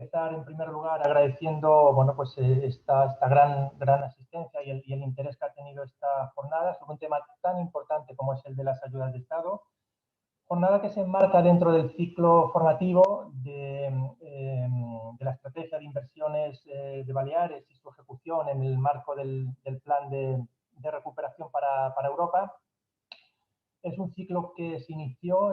empezar en primer lugar agradeciendo pues, esta gran asistencia y el interés que ha tenido esta jornada sobre un tema tan importante como es el de las ayudas de Estado. Jornada que se enmarca dentro del ciclo formativo de la estrategia de inversiones de Baleares y su ejecución en el marco del plan de recuperación para Europa. Es un ciclo que se inició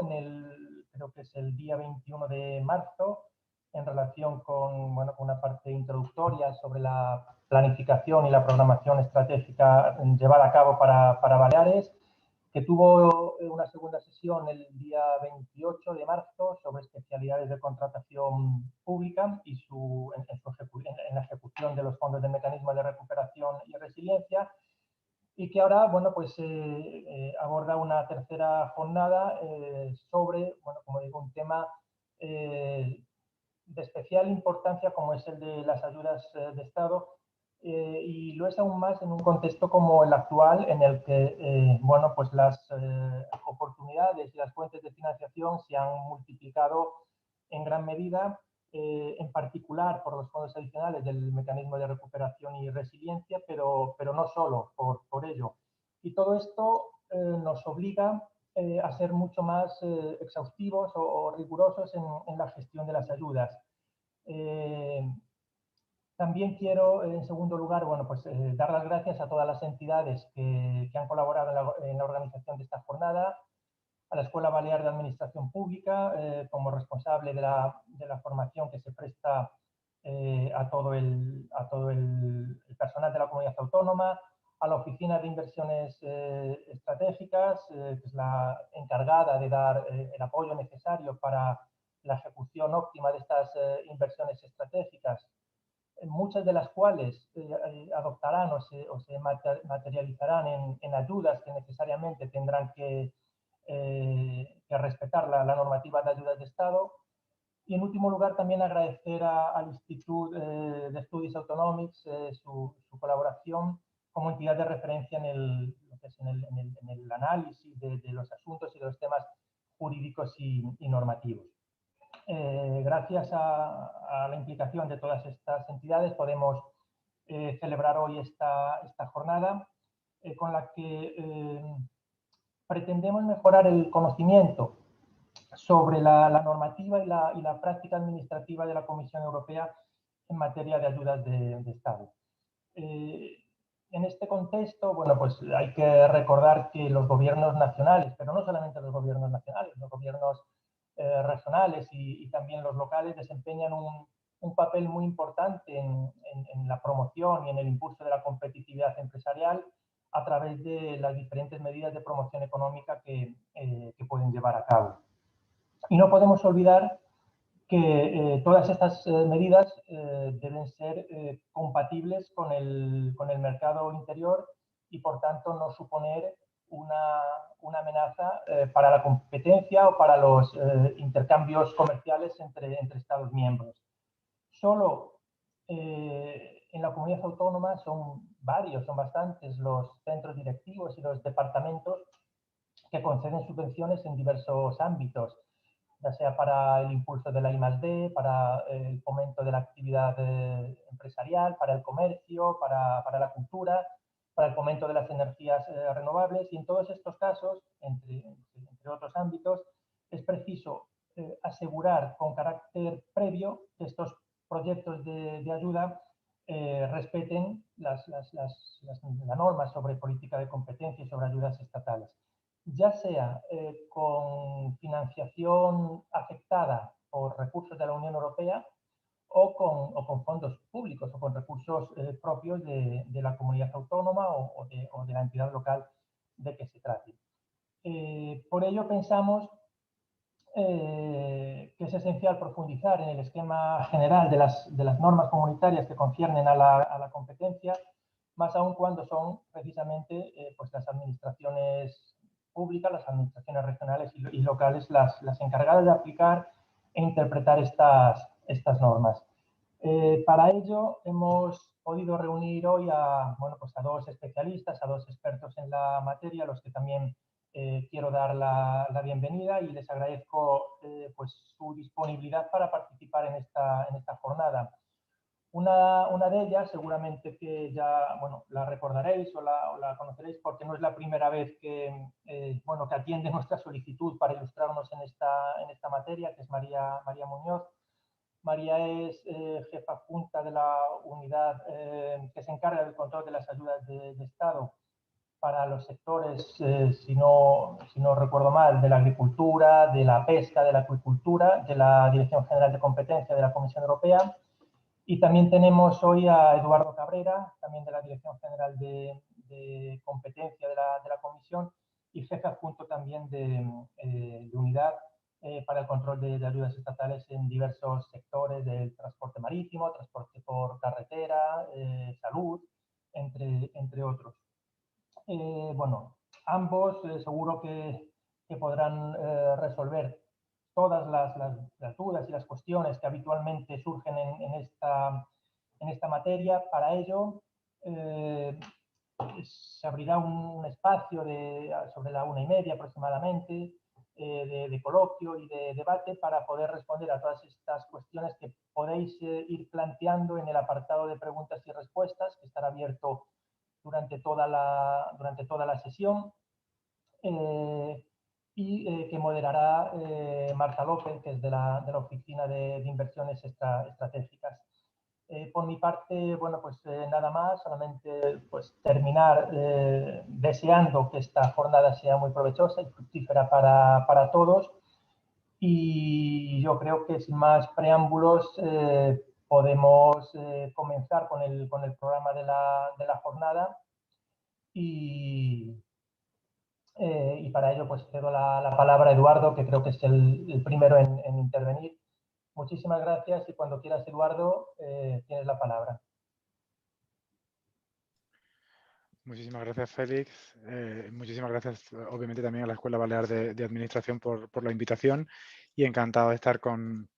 creo que es el día 21 de marzo, en relación con una parte introductoria sobre la planificación y la programación estratégica llevada a cabo para Baleares, que tuvo una segunda sesión el día 28 de marzo sobre especialidades de contratación pública y en la ejecución de los fondos del mecanismo de recuperación y resiliencia, y que ahora pues, aborda una tercera jornada sobre, como digo, un tema de especial importancia como es el de las ayudas de Estado, y lo es aún más en un contexto como el actual, en el que pues las oportunidades y las fuentes de financiación se han multiplicado en gran medida, en particular por los fondos adicionales del mecanismo de recuperación y resiliencia, pero no solo por ello. Y todo esto nos obliga a ser mucho más exhaustivos o rigurosos en la gestión de las ayudas. También quiero, en segundo lugar, pues, dar las gracias a todas las entidades que han colaborado en la organización de esta jornada, a la Escuela Balear de Administración Pública, como responsable de la formación que se presta a todo el personal de la comunidad autónoma, a la Oficina de Inversiones Estratégicas, que es la encargada de dar el apoyo necesario para la ejecución óptima de estas inversiones estratégicas, muchas de las cuales adoptarán o se materializarán en ayudas que necesariamente tendrán que respetar la normativa de ayudas de Estado. Y en último lugar también agradecer al Instituto de Estudios Autonòmics su colaboración como entidad de referencia en el análisis de los asuntos y de los temas jurídicos y normativos. Gracias a la implicación de todas estas entidades podemos celebrar hoy esta jornada con la que pretendemos mejorar el conocimiento sobre la normativa y la práctica administrativa de la Comisión Europea en materia de ayudas de Estado. En este contexto, pues hay que recordar que los gobiernos nacionales, pero no solamente los gobiernos nacionales, los gobiernos regionales y también los locales desempeñan un papel muy importante en la promoción y en el impulso de la competitividad empresarial a través de las diferentes medidas de promoción económica que pueden llevar a cabo. Y no podemos olvidar que todas estas medidas deben ser compatibles con el mercado interior y, por tanto, no suponer una amenaza para la competencia o para los intercambios comerciales entre Estados miembros. Solo en la comunidad autónoma son bastantes los centros directivos y los departamentos que conceden subvenciones en diversos ámbitos, ya sea para el impulso de la I+D, para el fomento de la actividad empresarial, para el comercio, para la cultura, para el fomento de las energías renovables. Y en todos estos casos, entre otros ámbitos, es preciso asegurar con carácter previo que estos proyectos de ayuda respeten las normas sobre política de competencia y sobre ayudas estatales, ya sea con financiación afectada por recursos de la Unión Europea o con fondos públicos o con recursos propios de la comunidad autónoma o de la entidad local de que se trate. Por ello pensamos que es esencial profundizar en el esquema general de las normas comunitarias que conciernen a la competencia, más aún cuando son precisamente pues las administraciones públicas, las administraciones regionales y locales las encargadas de aplicar e interpretar estas normas. Para ello hemos podido reunir hoy a dos especialistas, a dos expertos en la materia, a los que también quiero dar la bienvenida y les agradezco pues su disponibilidad para participar en esta jornada. Una de ellas, seguramente que ya bueno, la recordaréis o la conoceréis porque no es la primera vez que, bueno, que atiende nuestra solicitud para ilustrarnos en esta materia, que es María Muñoz. María es jefa adjunta de la unidad que se encarga del control de las ayudas de Estado para los sectores, si no recuerdo mal, de la agricultura, de la pesca, de la acuicultura, de la Dirección General de Competencia de la Comisión Europea. Y también tenemos hoy a Eduardo Cabrera, también de la Dirección General de Competencia de la Comisión y jefe adjunto también de unidad para el control de ayudas estatales en diversos sectores del transporte marítimo, transporte por carretera, salud, entre otros. Bueno, ambos seguro que podrán resolver todas las dudas y las cuestiones que habitualmente surgen en esta materia. Para ello, se abrirá un espacio sobre la 1:30 aproximadamente de coloquio y de debate para poder responder a todas estas cuestiones que podéis ir planteando en el apartado de preguntas y respuestas, que estará abierto durante toda la sesión. Y que moderará Marta López, que es de la Oficina de Inversiones Estratégicas. Por mi parte, bueno, pues nada más, solamente pues terminar deseando que esta jornada sea muy provechosa y fructífera para todos. Y yo creo que sin más preámbulos podemos comenzar con el programa de la jornada y para ello pues cedo la palabra a Eduardo, que creo que es el primero en intervenir. Muchísimas gracias y cuando quieras, Eduardo, tienes la palabra. Muchísimas gracias, Félix. Muchísimas gracias, obviamente, también a la Escuela Balear de Administración por la invitación y encantado de estar con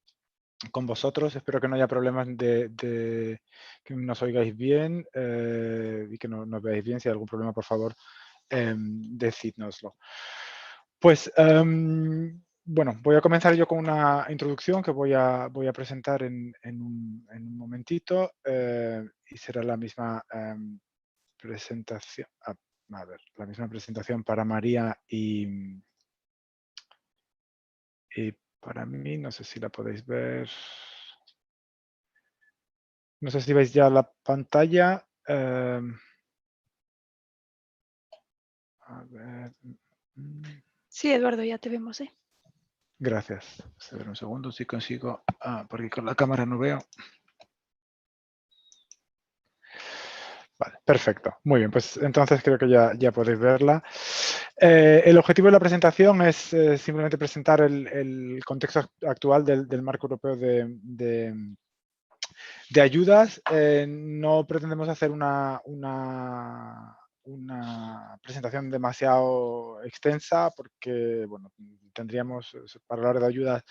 vosotros. Espero que no haya problemas de que nos oigáis bien y que nos veáis bien. Si hay algún problema, por favor, decídnoslo. Pues, bueno, voy a comenzar yo con una introducción que voy a presentar en un momentito y será la misma presentación. A ver, la misma presentación para María y para mí. No sé si la podéis ver. No sé si veis ya la pantalla. A ver. Sí, Eduardo, ya te vemos, ¿eh? Gracias. A ver un segundo si consigo. Porque con la cámara no veo. Vale, perfecto. Muy bien, pues entonces creo que ya podéis verla. El objetivo de la presentación es simplemente presentar el contexto actual del marco europeo de ayudas. No pretendemos hacer una presentación demasiado extensa porque, bueno, tendríamos para hablar de ayudas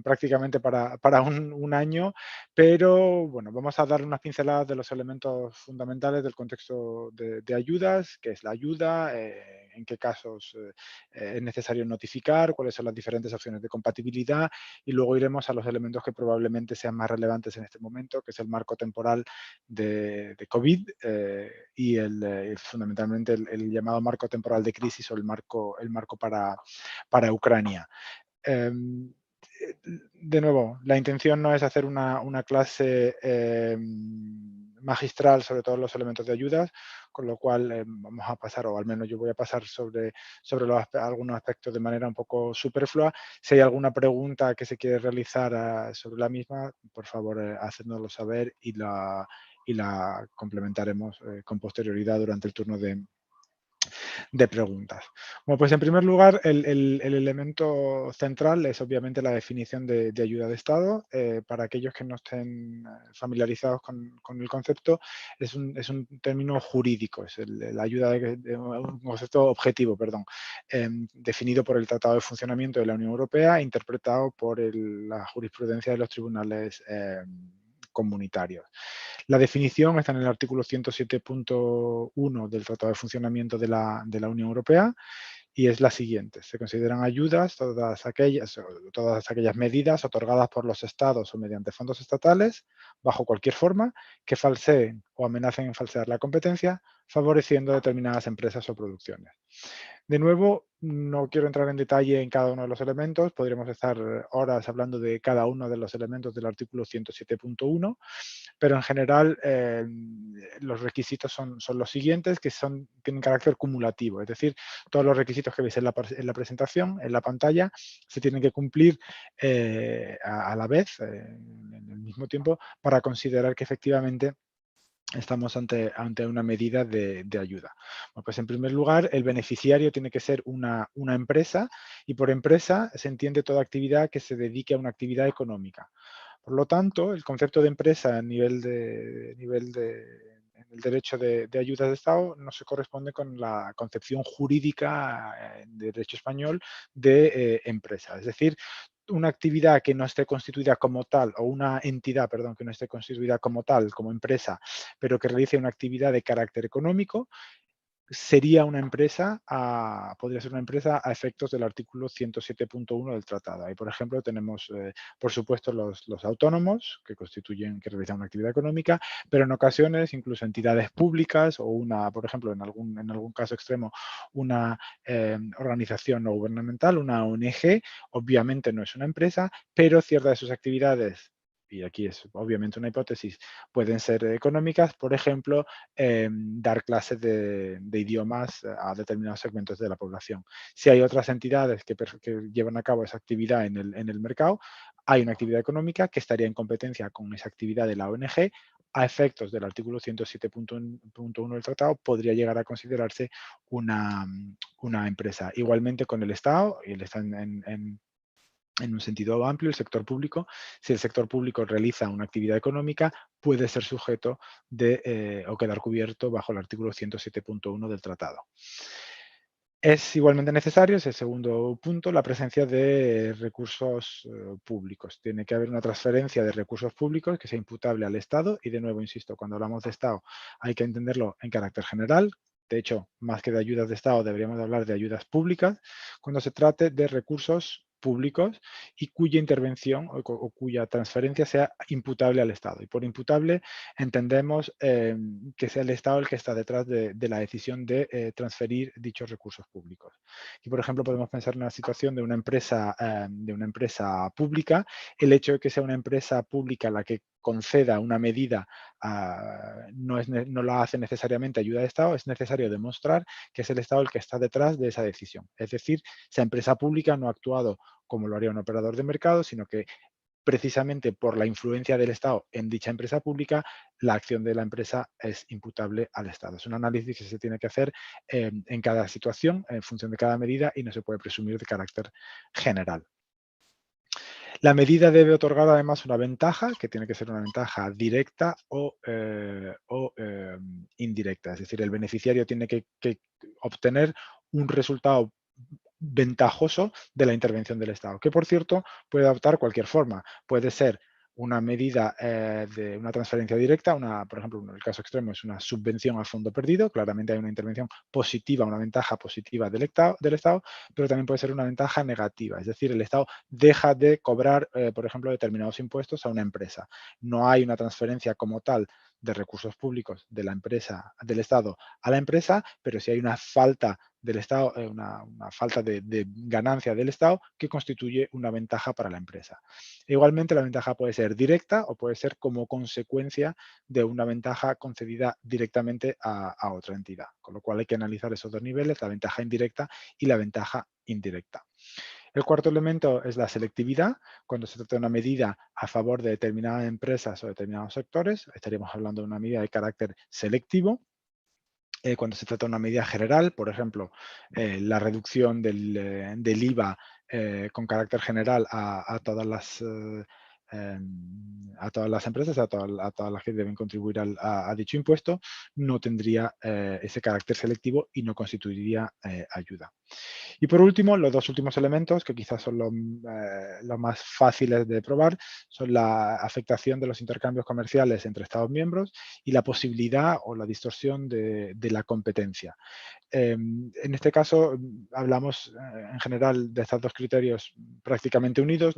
prácticamente para un año, pero bueno, vamos a dar unas pinceladas de los elementos fundamentales del contexto de ayudas, qué es la ayuda, en qué casos es necesario notificar, cuáles son las diferentes opciones de compatibilidad y luego iremos a los elementos que probablemente sean más relevantes en este momento, que es el marco temporal de COVID y fundamentalmente el llamado marco temporal de crisis o el marco para Ucrania. De nuevo, la intención no es hacer una clase magistral sobre todos los elementos de ayudas, con lo cual vamos a pasar, o al menos yo voy a pasar sobre algunos aspectos de manera un poco superflua. Si hay alguna pregunta que se quiere realizar sobre la misma, por favor, hacednoslo saber y la complementaremos con posterioridad durante el turno de preguntas. Bueno, pues en primer lugar, el elemento central es obviamente la definición de ayuda de Estado. Para aquellos que no estén familiarizados con el concepto, es un término jurídico, es la ayuda un concepto objetivo, perdón, definido por el Tratado de Funcionamiento de la Unión Europea e interpretado por la jurisprudencia de los tribunales comunitarios. La definición está en el artículo 107.1 del Tratado de Funcionamiento de la Unión Europea y es la siguiente. Se consideran ayudas todas aquellas medidas otorgadas por los estados o mediante fondos estatales, bajo cualquier forma, que falseen o amenacen en falsear la competencia, favoreciendo determinadas empresas o producciones. De nuevo, no quiero entrar en detalle en cada uno de los elementos, podríamos estar horas hablando de cada uno de los elementos del artículo 107.1, pero en general los requisitos son los siguientes, que tienen carácter cumulativo, es decir, todos los requisitos que veis en la presentación, en la pantalla, se tienen que cumplir a la vez, en el mismo tiempo, para considerar que efectivamente estamos ante una medida de ayuda. Bueno, pues en primer lugar, el beneficiario tiene que ser una empresa, y por empresa se entiende toda actividad que se dedique a una actividad económica. Por lo tanto, el concepto de empresa a nivel en el derecho de ayudas de Estado no se corresponde con la concepción jurídica en derecho español de empresa. Es decir, una actividad que no esté constituida como tal, o una entidad, perdón, que no esté constituida como tal, como empresa, pero que realice una actividad de carácter económico, sería una empresa, podría ser una empresa a efectos del artículo 107.1 del tratado. Ahí, por ejemplo, tenemos, por supuesto, los autónomos que realizan una actividad económica, pero en ocasiones incluso entidades públicas o por ejemplo, en algún caso extremo, una organización no gubernamental, una ONG, obviamente no es una empresa, pero ciertas de sus actividades, y aquí es obviamente una hipótesis, pueden ser económicas, por ejemplo, dar clases de idiomas a determinados segmentos de la población. Si hay otras entidades que llevan a cabo esa actividad en el mercado, hay una actividad económica que estaría en competencia con esa actividad de la ONG. A efectos del artículo 107.1 del tratado, podría llegar a considerarse una empresa. Igualmente con el Estado, y el Estado en un sentido amplio, el sector público, si el sector público realiza una actividad económica, puede ser sujeto o quedar cubierto bajo el artículo 107.1 del tratado. Es igualmente necesario, es el segundo punto, la presencia de recursos públicos. Tiene que haber una transferencia de recursos públicos que sea imputable al Estado, y de nuevo, insisto, cuando hablamos de Estado hay que entenderlo en carácter general. De hecho, más que de ayudas de Estado, deberíamos hablar de ayudas públicas, cuando se trate de recursos públicos y cuya intervención o cuya transferencia sea imputable al Estado. Y por imputable entendemos que sea el Estado el que está detrás de la decisión de transferir dichos recursos públicos. Y, por ejemplo, podemos pensar en una situación de una empresa pública. El hecho de que sea una empresa pública la que conceda una medida no la hace necesariamente ayuda de Estado, es necesario demostrar que es el Estado el que está detrás de esa decisión. Es decir, esa empresa pública no ha actuado como lo haría un operador de mercado, sino que precisamente por la influencia del Estado en dicha empresa pública, la acción de la empresa es imputable al Estado. Es un análisis que se tiene que hacer en cada situación, en función de cada medida, y no se puede presumir de carácter general. La medida debe otorgar además una ventaja, que tiene que ser una ventaja directa o indirecta. Es decir, el beneficiario tiene que obtener un resultado ventajoso de la intervención del Estado, que por cierto puede adoptar cualquier forma. Puede ser una medida de una transferencia directa, por ejemplo, en el caso extremo es una subvención a fondo perdido, claramente hay una intervención positiva, una ventaja positiva del Estado, pero también puede ser una ventaja negativa, es decir, el Estado deja de cobrar, por ejemplo, determinados impuestos a una empresa. No hay una transferencia como tal de recursos públicos del Estado a la empresa, pero sí hay una falta del Estado, una falta de ganancia del Estado que constituye una ventaja para la empresa. Igualmente, la ventaja puede ser directa o puede ser como consecuencia de una ventaja concedida directamente a otra entidad, con lo cual hay que analizar esos dos niveles, la ventaja indirecta y la ventaja indirecta. El cuarto elemento es la selectividad. Cuando se trata de una medida a favor de determinadas empresas o determinados sectores, estaríamos hablando de una medida de carácter selectivo. Cuando se trata de una medida general, por ejemplo, la reducción del IVA con carácter general a todas las empresas, a todas las que deben contribuir a dicho impuesto, no tendría ese carácter selectivo y no constituiría ayuda. Y por último, los dos últimos elementos, que quizás son los más fáciles de probar, son la afectación de los intercambios comerciales entre Estados miembros y la posibilidad o la distorsión de la competencia. En este caso hablamos en general de estos dos criterios prácticamente unidos,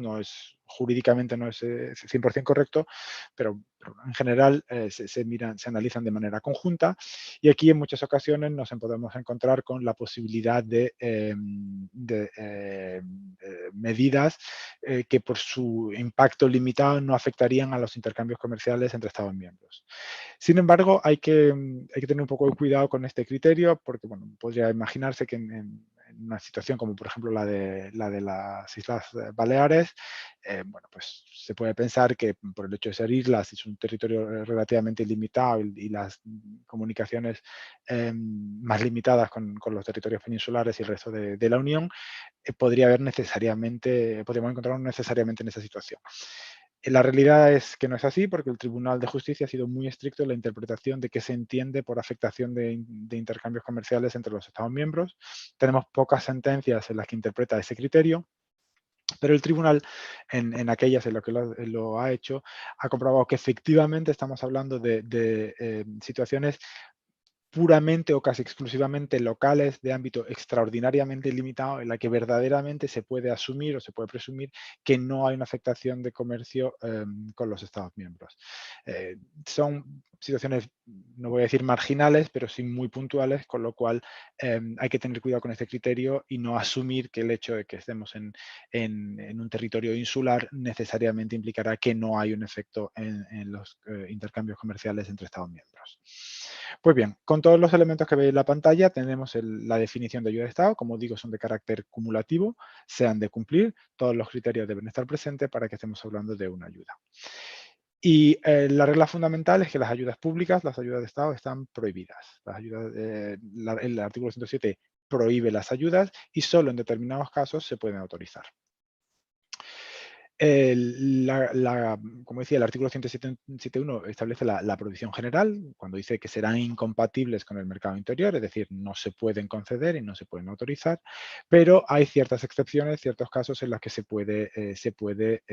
jurídicamente no es 100% correcto, pero en general se analizan de manera conjunta, y aquí en muchas ocasiones nos podemos encontrar con la posibilidad de medidas que por su impacto limitado no afectarían a los intercambios comerciales entre Estados miembros. Sin embargo, hay que tener un poco de cuidado con este criterio porque, bueno, podría imaginarse que en una situación como, por ejemplo, la de las Islas Baleares, bueno, pues se puede pensar que por el hecho de ser islas es un territorio relativamente limitado y las comunicaciones más limitadas con los territorios peninsulares y el resto de la Unión, podríamos encontrarnos necesariamente en esa situación. La realidad es que no es así, porque el Tribunal de Justicia ha sido muy estricto en la interpretación de qué se entiende por afectación de intercambios comerciales entre los Estados miembros. Tenemos pocas sentencias en las que interpreta ese criterio, pero el tribunal, en aquellas en lo que lo ha hecho, ha comprobado que efectivamente estamos hablando de situaciones puramente o casi exclusivamente locales de ámbito extraordinariamente limitado, en la que verdaderamente se puede asumir o se puede presumir que no hay una afectación de comercio con los Estados miembros. Son situaciones, no voy a decir marginales, pero sí muy puntuales, con lo cual hay que tener cuidado con este criterio y no asumir que el hecho de que estemos en un territorio insular necesariamente implicará que no hay un efecto en los intercambios comerciales entre Estados miembros. Pues bien, con todos los elementos que veis en la pantalla tenemos la definición de ayuda de Estado. Como digo, son de carácter cumulativo, se han de cumplir, todos los criterios deben estar presentes para que estemos hablando de una ayuda. Y la regla fundamental es que las ayudas públicas, las ayudas de Estado, están prohibidas. El artículo 107 prohíbe las ayudas y solo en determinados casos se pueden autorizar. Como decía, el artículo 107.1 establece la prohibición general, cuando dice que serán incompatibles con el mercado interior, es decir, no se pueden conceder y no se pueden autorizar, pero hay ciertas excepciones, ciertos casos en los que se puede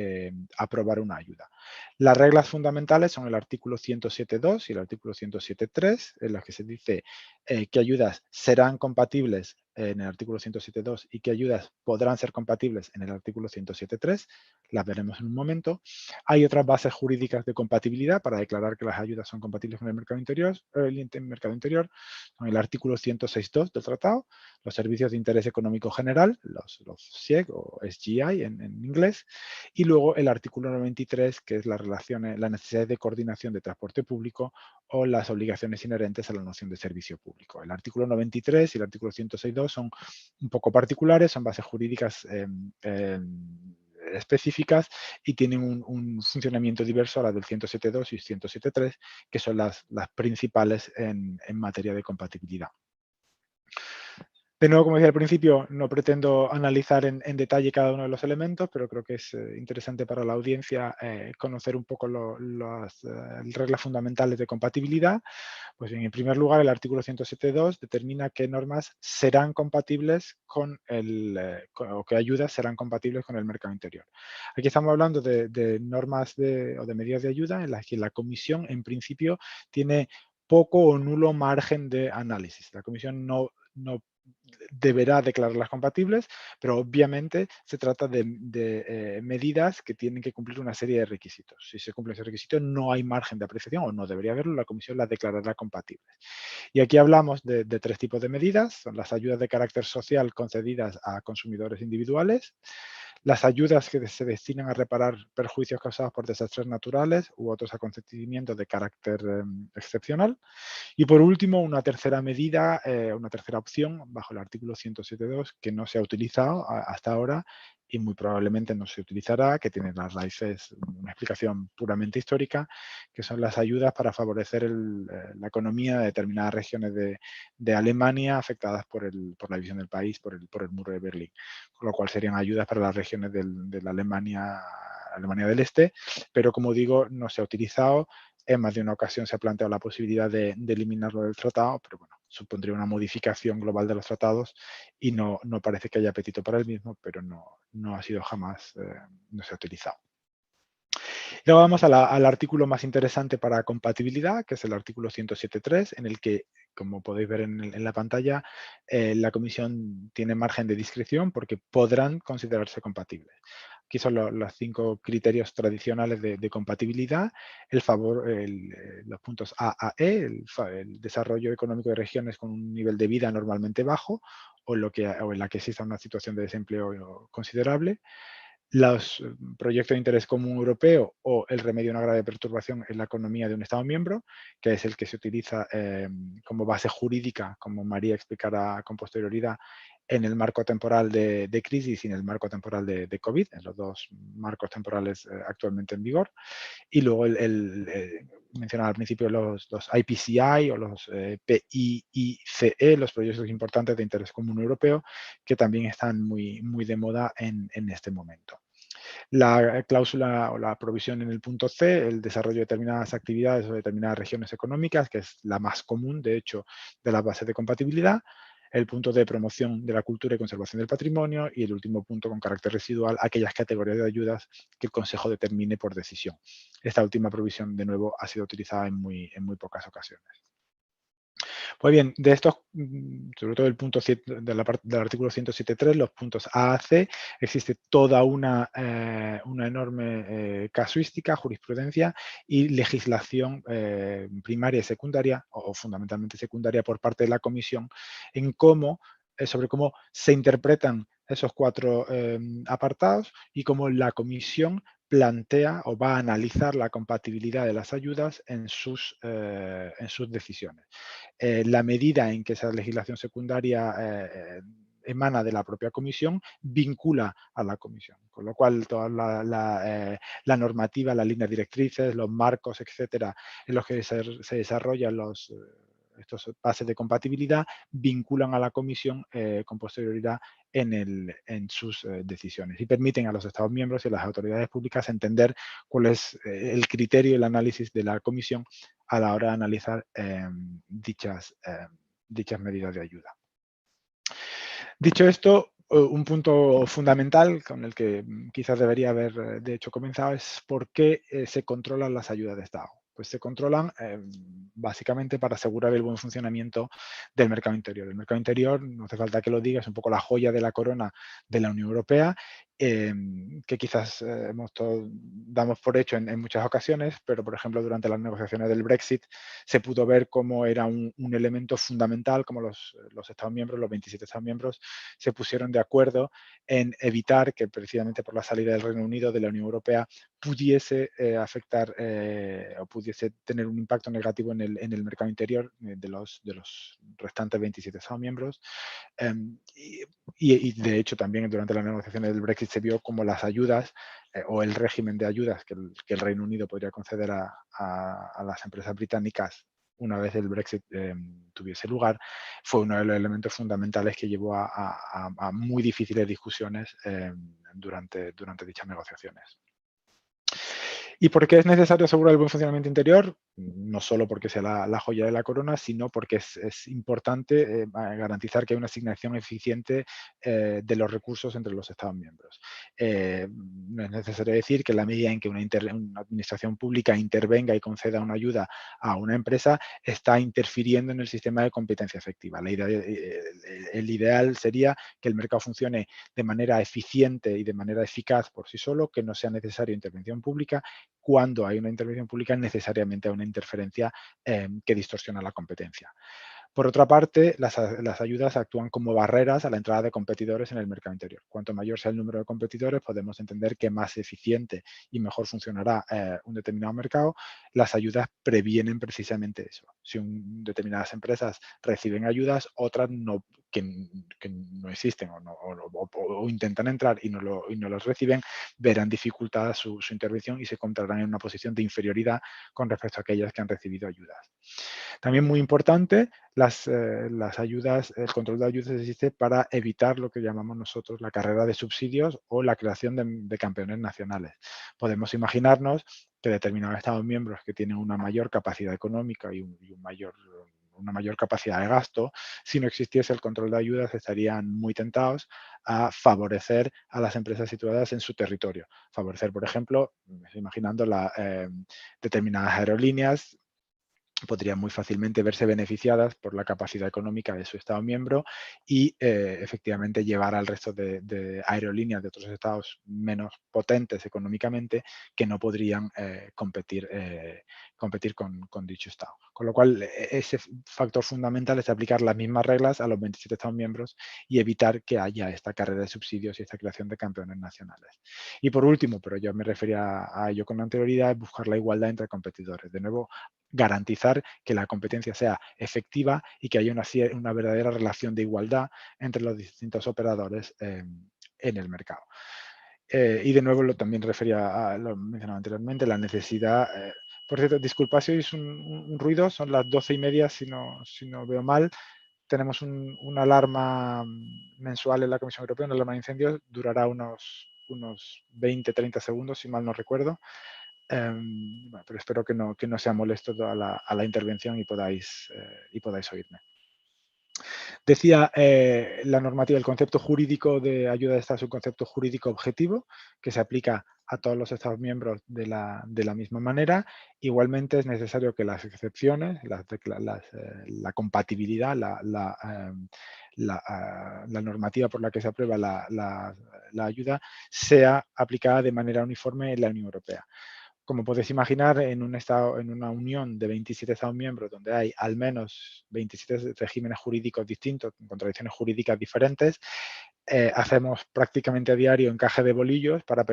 aprobar una ayuda. Las reglas fundamentales son el artículo 107.2 y el artículo 107.3, en los que se dice que ayudas serán compatibles en el artículo 107.2 y que ayudas podrán ser compatibles en el artículo 107.3, las veremos en un momento. Hay otras bases jurídicas de compatibilidad para declarar que las ayudas son compatibles con el mercado interior, son el artículo 106.2 del tratado, los servicios de interés económico general, los SIEG o SGI en inglés, y luego el artículo 93, que es la necesidad de coordinación de transporte público o las obligaciones inherentes a la noción de servicio público. El artículo 93 y el artículo 106.2 son un poco particulares, son bases jurídicas específicas y tienen un funcionamiento diverso a las del 107.2 y 107.3, que son las principales en materia de compatibilidad. De nuevo, como decía al principio, no pretendo analizar en detalle cada uno de los elementos, pero creo que es interesante para la audiencia conocer un poco las reglas fundamentales de compatibilidad. Pues bien, en primer lugar, el artículo 107.2 determina qué normas serán compatibles o qué ayudas serán compatibles con el mercado interior. Aquí estamos hablando de normas o de medidas de ayuda en las que la Comisión, en principio, tiene poco o nulo margen de análisis. La Comisión no deberá declararlas compatibles, pero obviamente se trata de medidas que tienen que cumplir una serie de requisitos. Si se cumple ese requisito, no hay margen de apreciación o no debería haberlo, la Comisión las declarará compatibles. Y aquí hablamos de tres tipos de medidas. Son las ayudas de carácter social concedidas a consumidores individuales, las ayudas que se destinan a reparar perjuicios causados por desastres naturales u otros acontecimientos de carácter excepcional. Y por último, una tercera medida, una tercera opción bajo el artículo 107.2 que no se ha utilizado hasta ahora y muy probablemente no se utilizará, que tiene las raíces, una explicación puramente histórica, que son las ayudas para favorecer la economía de determinadas regiones de Alemania afectadas por la división del país, por el muro de Berlín. Con lo cual serían ayudas para las regiones de la Alemania del Este, pero como digo, no se ha utilizado. En más de una ocasión se ha planteado la posibilidad de eliminarlo del tratado, pero bueno, supondría una modificación global de los tratados y no parece que haya apetito para el mismo, pero no ha sido jamás, no se ha utilizado. Luego vamos al artículo más interesante para compatibilidad, que es el artículo 107.3, en el que, como podéis ver en la pantalla, la Comisión tiene margen de discreción porque podrán considerarse compatibles. Aquí son los 5 criterios tradicionales de compatibilidad: los puntos A a E, el desarrollo económico de regiones con un nivel de vida normalmente bajo o en la que exista una situación de desempleo considerable; los proyectos de interés común europeo o el remedio a una grave perturbación en la economía de un Estado miembro, que es el que se utiliza como base jurídica, como María explicará con posterioridad, en el marco temporal de crisis y en el marco temporal de COVID, en los 2 marcos temporales actualmente en vigor. Y luego mencionaba al principio los IPCI o los PIICE, los proyectos importantes de interés común europeo, que también están muy de moda en este momento. La cláusula o la provisión en el punto C, el desarrollo de determinadas actividades o determinadas regiones económicas, que es la más común, de hecho, de las bases de compatibilidad; el punto de promoción de la cultura y conservación del patrimonio; y el último punto, con carácter residual, aquellas categorías de ayudas que el Consejo determine por decisión. Esta última provisión, de nuevo, ha sido utilizada en muy pocas ocasiones. Pues bien, de estos, sobre todo el punto del artículo 107.3, los puntos A a C, existe toda una enorme casuística, jurisprudencia y legislación primaria y secundaria, o fundamentalmente secundaria, por parte de la Comisión, sobre cómo se interpretan esos 4 apartados y cómo la Comisión plantea o va a analizar la compatibilidad de las ayudas en sus decisiones. La medida en que esa legislación secundaria emana de la propia Comisión vincula a la Comisión, con lo cual toda la normativa, las líneas directrices, los marcos, etcétera, en los que se desarrollan estos bases de compatibilidad, vinculan a la Comisión con posterioridad en sus decisiones y permiten a los Estados miembros y a las autoridades públicas entender cuál es el criterio y el análisis de la Comisión a la hora de analizar dichas medidas de ayuda. Dicho esto, un punto fundamental con el que quizás debería haber, de hecho, comenzado es por qué se controlan las ayudas de Estado. Pues se controlan básicamente para asegurar el buen funcionamiento del mercado interior. El mercado interior, no hace falta que lo diga, es un poco la joya de la corona de la Unión Europea, que quizás damos por hecho en muchas ocasiones, pero por ejemplo durante las negociaciones del Brexit se pudo ver cómo era un elemento fundamental, como los Estados miembros, los 27 Estados miembros, se pusieron de acuerdo en evitar que precisamente por la salida del Reino Unido de la Unión Europea pudiese afectar o pudiese tener un impacto negativo en el mercado interior de los restantes 27 Estados miembros. Y de hecho también durante las negociaciones del Brexit se vio como las ayudas o el régimen de ayudas que el Reino Unido podría conceder a las empresas británicas una vez el Brexit tuviese lugar, fue uno de los elementos fundamentales que llevó a muy difíciles discusiones durante dichas negociaciones. ¿Y por qué es necesario asegurar el buen funcionamiento interior? No solo porque sea la joya de la corona, sino porque es importante garantizar que hay una asignación eficiente de los recursos entre los Estados miembros. No es necesario decir que en la medida en que una administración pública intervenga y conceda una ayuda a una empresa, está interfiriendo en el sistema de competencia efectiva. El ideal sería que el mercado funcione de manera eficiente y de manera eficaz por sí solo, que no sea necesaria intervención pública. Cuando hay una intervención pública, necesariamente hay una interferencia que distorsiona la competencia. Por otra parte, las ayudas actúan como barreras a la entrada de competidores en el mercado interior. Cuanto mayor sea el número de competidores, podemos entender que más eficiente y mejor funcionará un determinado mercado. Las ayudas previenen precisamente eso. Si determinadas empresas reciben ayudas, otras que no existen o intentan entrar y no los reciben, verán dificultada su intervención y se encontrarán en una posición de inferioridad con respecto a aquellas que han recibido ayudas. También muy importante, las ayudas, el control de ayudas existe para evitar lo que llamamos nosotros la carrera de subsidios o la creación de campeones nacionales. Podemos imaginarnos que determinados Estados miembros que tienen una mayor capacidad económica y un mayor una mayor capacidad de gasto. Si no existiese el control de ayudas, estarían muy tentados a favorecer a las empresas situadas en su territorio. Favorecer, por ejemplo, imaginando determinadas aerolíneas, podrían muy fácilmente verse beneficiadas por la capacidad económica de su Estado miembro y efectivamente llevar al resto de aerolíneas de otros estados menos potentes económicamente que no podrían competir con dicho Estado. Con lo cual, ese factor fundamental es aplicar las mismas reglas a los 27 Estados miembros y evitar que haya esta carrera de subsidios y esta creación de campeones nacionales. Y por último, pero yo me refería a ello con anterioridad, es buscar la igualdad entre competidores. De nuevo, garantizar que la competencia sea efectiva y que haya una verdadera relación de igualdad entre los distintos operadores en el mercado. Y de nuevo también refería a lo mencionado anteriormente, la necesidad. Por cierto, disculpa si oís un ruido, son las 12:30 si no veo mal. Tenemos una alarma mensual en la Comisión Europea, una alarma de incendios, durará unos 20-30 segundos, si mal no recuerdo. Bueno, pero espero que no sea molesto a la intervención y podáis oírme. Decía, la normativa, el concepto jurídico de ayuda de Estado es un concepto jurídico objetivo que se aplica a todos los Estados miembros de la misma manera. Igualmente es necesario que las excepciones, la compatibilidad, la normativa por la que se aprueba la ayuda sea aplicada de manera uniforme en la Unión Europea. Como podéis imaginar, en una unión de 27 Estados miembros donde hay al menos 27 regímenes jurídicos distintos, con tradiciones jurídicas diferentes, hacemos prácticamente a diario encaje de bolillos para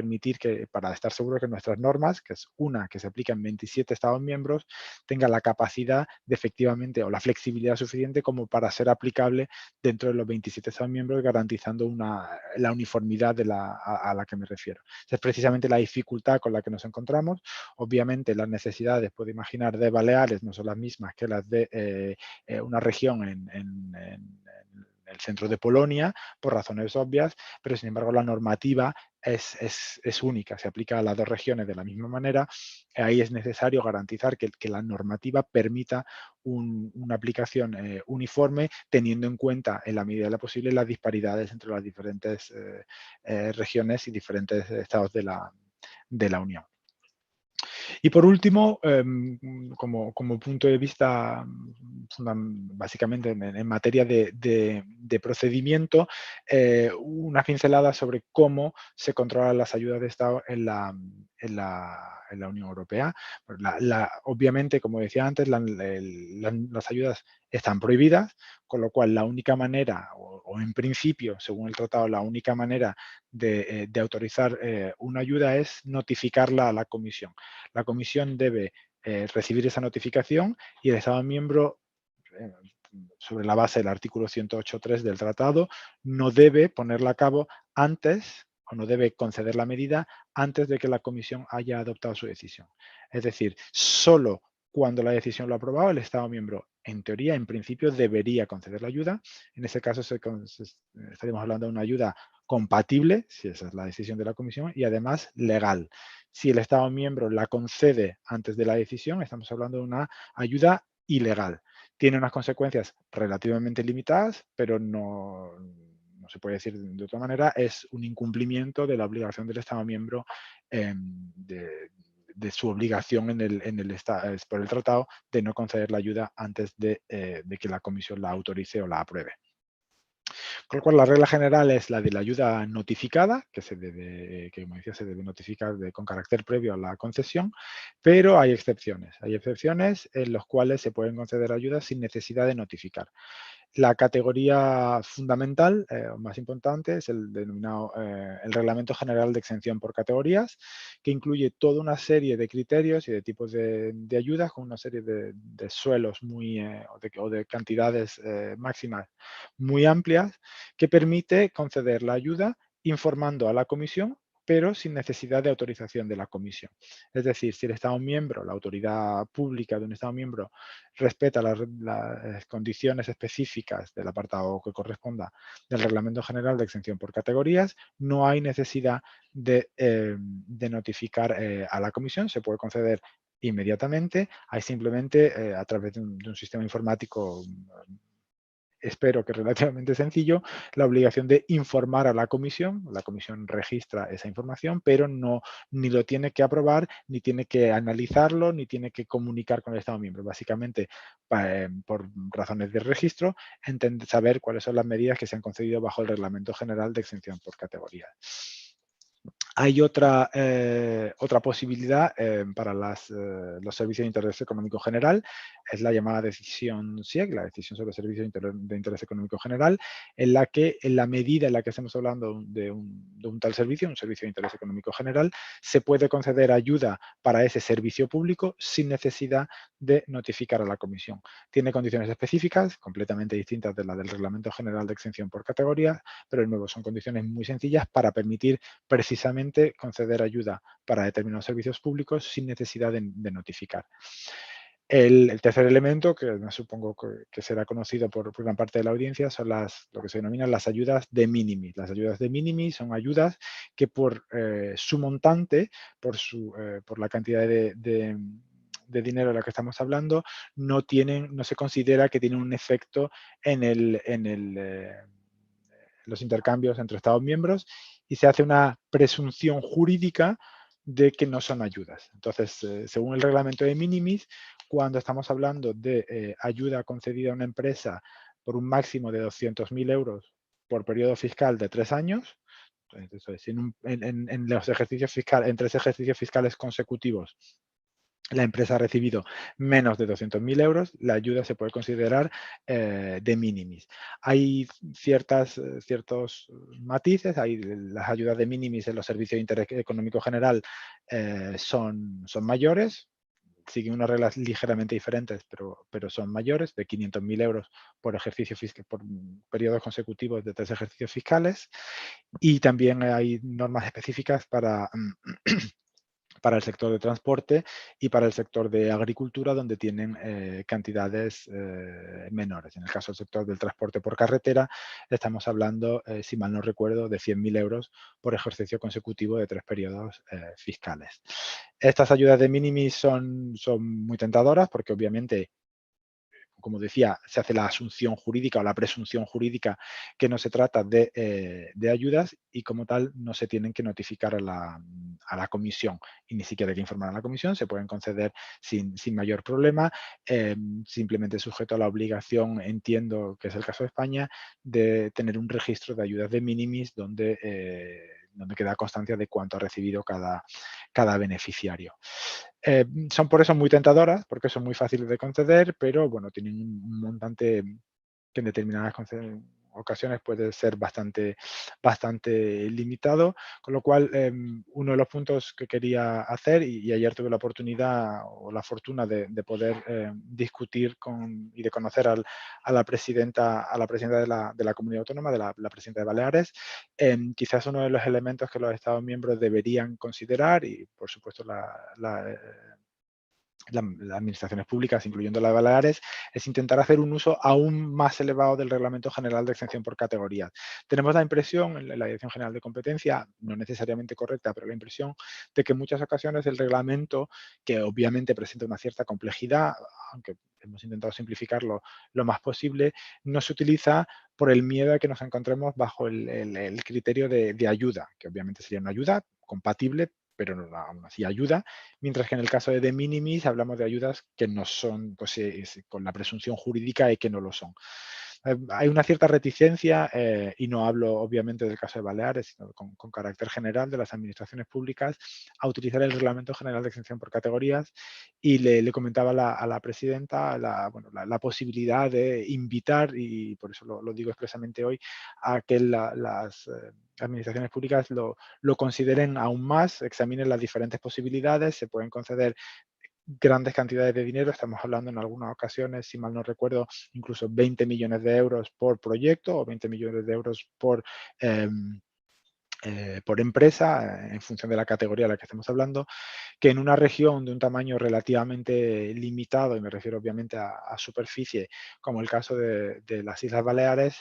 estar seguros que nuestras normas, que es una que se aplica en 27 Estados miembros, tenga la capacidad de efectivamente o la flexibilidad suficiente como para ser aplicable dentro de los 27 Estados miembros, garantizando la uniformidad a la que me refiero. Esa es precisamente la dificultad con la que nos encontramos. Obviamente las necesidades, puedo imaginar, de Baleares no son las mismas que las de una región en el centro de Polonia, por razones obvias, pero sin embargo la normativa es única, se aplica a las dos regiones de la misma manera. Ahí es necesario garantizar que la normativa permita una aplicación uniforme, teniendo en cuenta, en la medida de lo posible, las disparidades entre las diferentes regiones y diferentes estados de la Unión. Y por último, como punto de vista, básicamente en materia de procedimiento, una pincelada sobre cómo se controlan las ayudas de Estado en la Unión Europea. Obviamente, como decía antes, las ayudas están prohibidas, con lo cual la única manera, o en principio, según el tratado, la única manera de autorizar una ayuda es notificarla a la Comisión. La Comisión debe recibir esa notificación y el Estado miembro, sobre la base del artículo 108.3 del tratado, no debe ponerla a cabo antes o no debe conceder la medida antes de que la Comisión haya adoptado su decisión. Es decir, solo cuando la decisión lo ha aprobado, el Estado miembro, en teoría, en principio, debería conceder la ayuda. En ese caso, estaríamos hablando de una ayuda compatible, si esa es la decisión de la Comisión, y además legal. Si el Estado miembro la concede antes de la decisión, estamos hablando de una ayuda ilegal. Tiene unas consecuencias relativamente limitadas, pero no se puede decir de otra manera, es un incumplimiento de la obligación del Estado miembro de su obligación por el tratado de no conceder la ayuda antes de que la Comisión la autorice o la apruebe. Con lo cual, la regla general es la de la ayuda notificada, que como decía, se debe notificar con carácter previo a la concesión, pero hay excepciones. Hay excepciones en las cuales se pueden conceder ayudas sin necesidad de notificar. La categoría fundamental, más importante, es el denominado el Reglamento General de Exención por Categorías, que incluye toda una serie de criterios y de tipos de ayudas con una serie de suelos o de cantidades máximas muy amplias, que permite conceder la ayuda informando a la Comisión, pero sin necesidad de autorización de la Comisión. Es decir, si el Estado miembro, la autoridad pública de un Estado miembro, respeta las condiciones específicas del apartado que corresponda del Reglamento General de Exención por Categorías, no hay necesidad de notificar a la Comisión. Se puede conceder inmediatamente. Hay simplemente, a través de un sistema informático, espero que relativamente sencillo, la obligación de informar a la comisión. La comisión registra esa información, pero ni lo tiene que aprobar, ni tiene que analizarlo, ni tiene que comunicar con el Estado miembro. Básicamente, por razones de registro, saber cuáles son las medidas que se han concedido bajo el Reglamento General de Exención por Categorías. Hay otra posibilidad para los servicios de interés económico general, es la llamada decisión SIEC, la decisión sobre servicios de interés económico general, en la que, en la medida en la que estemos hablando de un tal servicio, un servicio de interés económico general, se puede conceder ayuda para ese servicio público sin necesidad de notificar a la comisión. Tiene condiciones específicas, completamente distintas de las del Reglamento General de Exención por Categorías, pero de nuevo son condiciones muy sencillas para permitir precisamente conceder ayuda para determinados servicios públicos sin necesidad de notificar. El tercer elemento, que me supongo que será conocido por gran parte de la audiencia, son lo que se denominan las ayudas de minimis. Las ayudas de minimis son ayudas que por su montante, por la cantidad de dinero de la que estamos hablando, no se considera que tienen un efecto en los intercambios entre Estados miembros y se hace una presunción jurídica de que no son ayudas. Entonces, según el reglamento de minimis, cuando estamos hablando de ayuda concedida a una empresa por un máximo de 200.000 euros por periodo fiscal de 3 años, entonces, en los ejercicios fiscales, en 3 ejercicios fiscales consecutivos, la empresa ha recibido menos de 200.000 euros, la ayuda se puede considerar de minimis. Hay ciertos matices, hay las ayudas de minimis en los servicios de interés económico general son mayores, siguen unas reglas ligeramente diferentes, pero son mayores, de 500.000 euros por ejercicio fiscal, por periodos consecutivos de 3 ejercicios fiscales, y también hay normas específicas para el sector de transporte y para el sector de agricultura, donde tienen cantidades menores. En el caso del sector del transporte por carretera, estamos hablando, si mal no recuerdo, de 100.000 euros por ejercicio consecutivo de 3 periodos fiscales. Estas ayudas de minimis son muy tentadoras porque obviamente, como decía, se hace la asunción jurídica o la presunción jurídica que no se trata de ayudas y como tal no se tienen que notificar a la comisión y ni siquiera hay que informar a la comisión, se pueden conceder sin mayor problema, simplemente sujeto a la obligación, entiendo que es el caso de España, de tener un registro de ayudas de minimis donde queda constancia de cuánto ha recibido cada beneficiario. Son por eso muy tentadoras, porque son muy fáciles de conceder, pero bueno, tienen un montante que en determinadas ocasiones puede ser bastante limitado, con lo cual uno de los puntos que quería hacer, y ayer tuve la oportunidad o la fortuna de poder discutir y de conocer a la presidenta de la comunidad autónoma, de la presidenta de Baleares, quizás uno de los elementos que los Estados miembros deberían considerar y por supuesto las administraciones públicas, incluyendo la de Baleares, es intentar hacer un uso aún más elevado del Reglamento General de Exención por Categorías. Tenemos la impresión, en la Dirección General de Competencia, no necesariamente correcta, pero la impresión de que en muchas ocasiones el reglamento, que obviamente presenta una cierta complejidad, aunque hemos intentado simplificarlo lo más posible, no se utiliza por el miedo a que nos encontremos bajo el criterio de ayuda, que obviamente sería una ayuda compatible, pero aún así ayuda, mientras que en el caso de minimis hablamos de ayudas que no son, pues, con la presunción jurídica de que no lo son. Hay una cierta reticencia, y no hablo obviamente del caso de Baleares, sino con carácter general de las administraciones públicas, a utilizar el Reglamento General de Exención por Categorías y le comentaba a la presidenta la posibilidad de invitar, y por eso lo digo expresamente hoy, a que las administraciones públicas lo consideren aún más, examinen las diferentes posibilidades, se pueden conceder grandes cantidades de dinero, estamos hablando en algunas ocasiones, si mal no recuerdo, incluso 20 millones de euros por proyecto o 20 millones de euros por empresa, en función de la categoría de la que estemos hablando, que en una región de un tamaño relativamente limitado, y me refiero obviamente a superficie, como el caso de las Islas Baleares,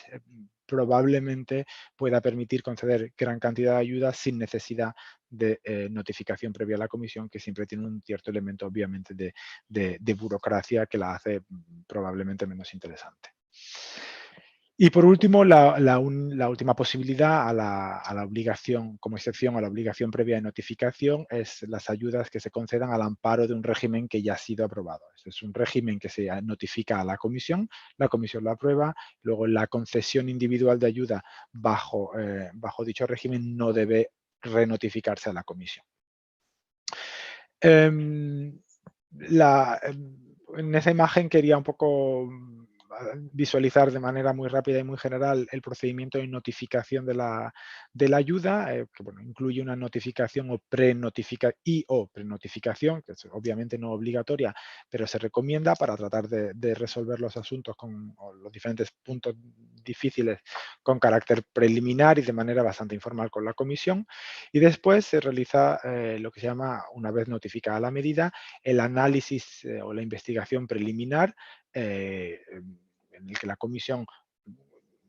probablemente pueda permitir conceder gran cantidad de ayuda sin necesidad de notificación previa a la comisión, que siempre tiene un cierto elemento, obviamente, de burocracia que la hace probablemente menos interesante. Y por último, la última posibilidad a la obligación, como excepción a la obligación previa de notificación, es las ayudas que se concedan al amparo de un régimen que ya ha sido aprobado. Este es un régimen que se notifica a la comisión lo aprueba, luego la concesión individual de ayuda bajo dicho régimen no debe renotificarse a la comisión. En esa imagen quería un poco visualizar de manera muy rápida y muy general el procedimiento de notificación de la ayuda, que bueno, incluye una notificación o prenotificación, que es obviamente no obligatoria, pero se recomienda para tratar de resolver los asuntos o los diferentes puntos difíciles con carácter preliminar y de manera bastante informal con la comisión. Y después se realiza lo que se llama, una vez notificada la medida, el análisis o la investigación preliminar, en el que la comisión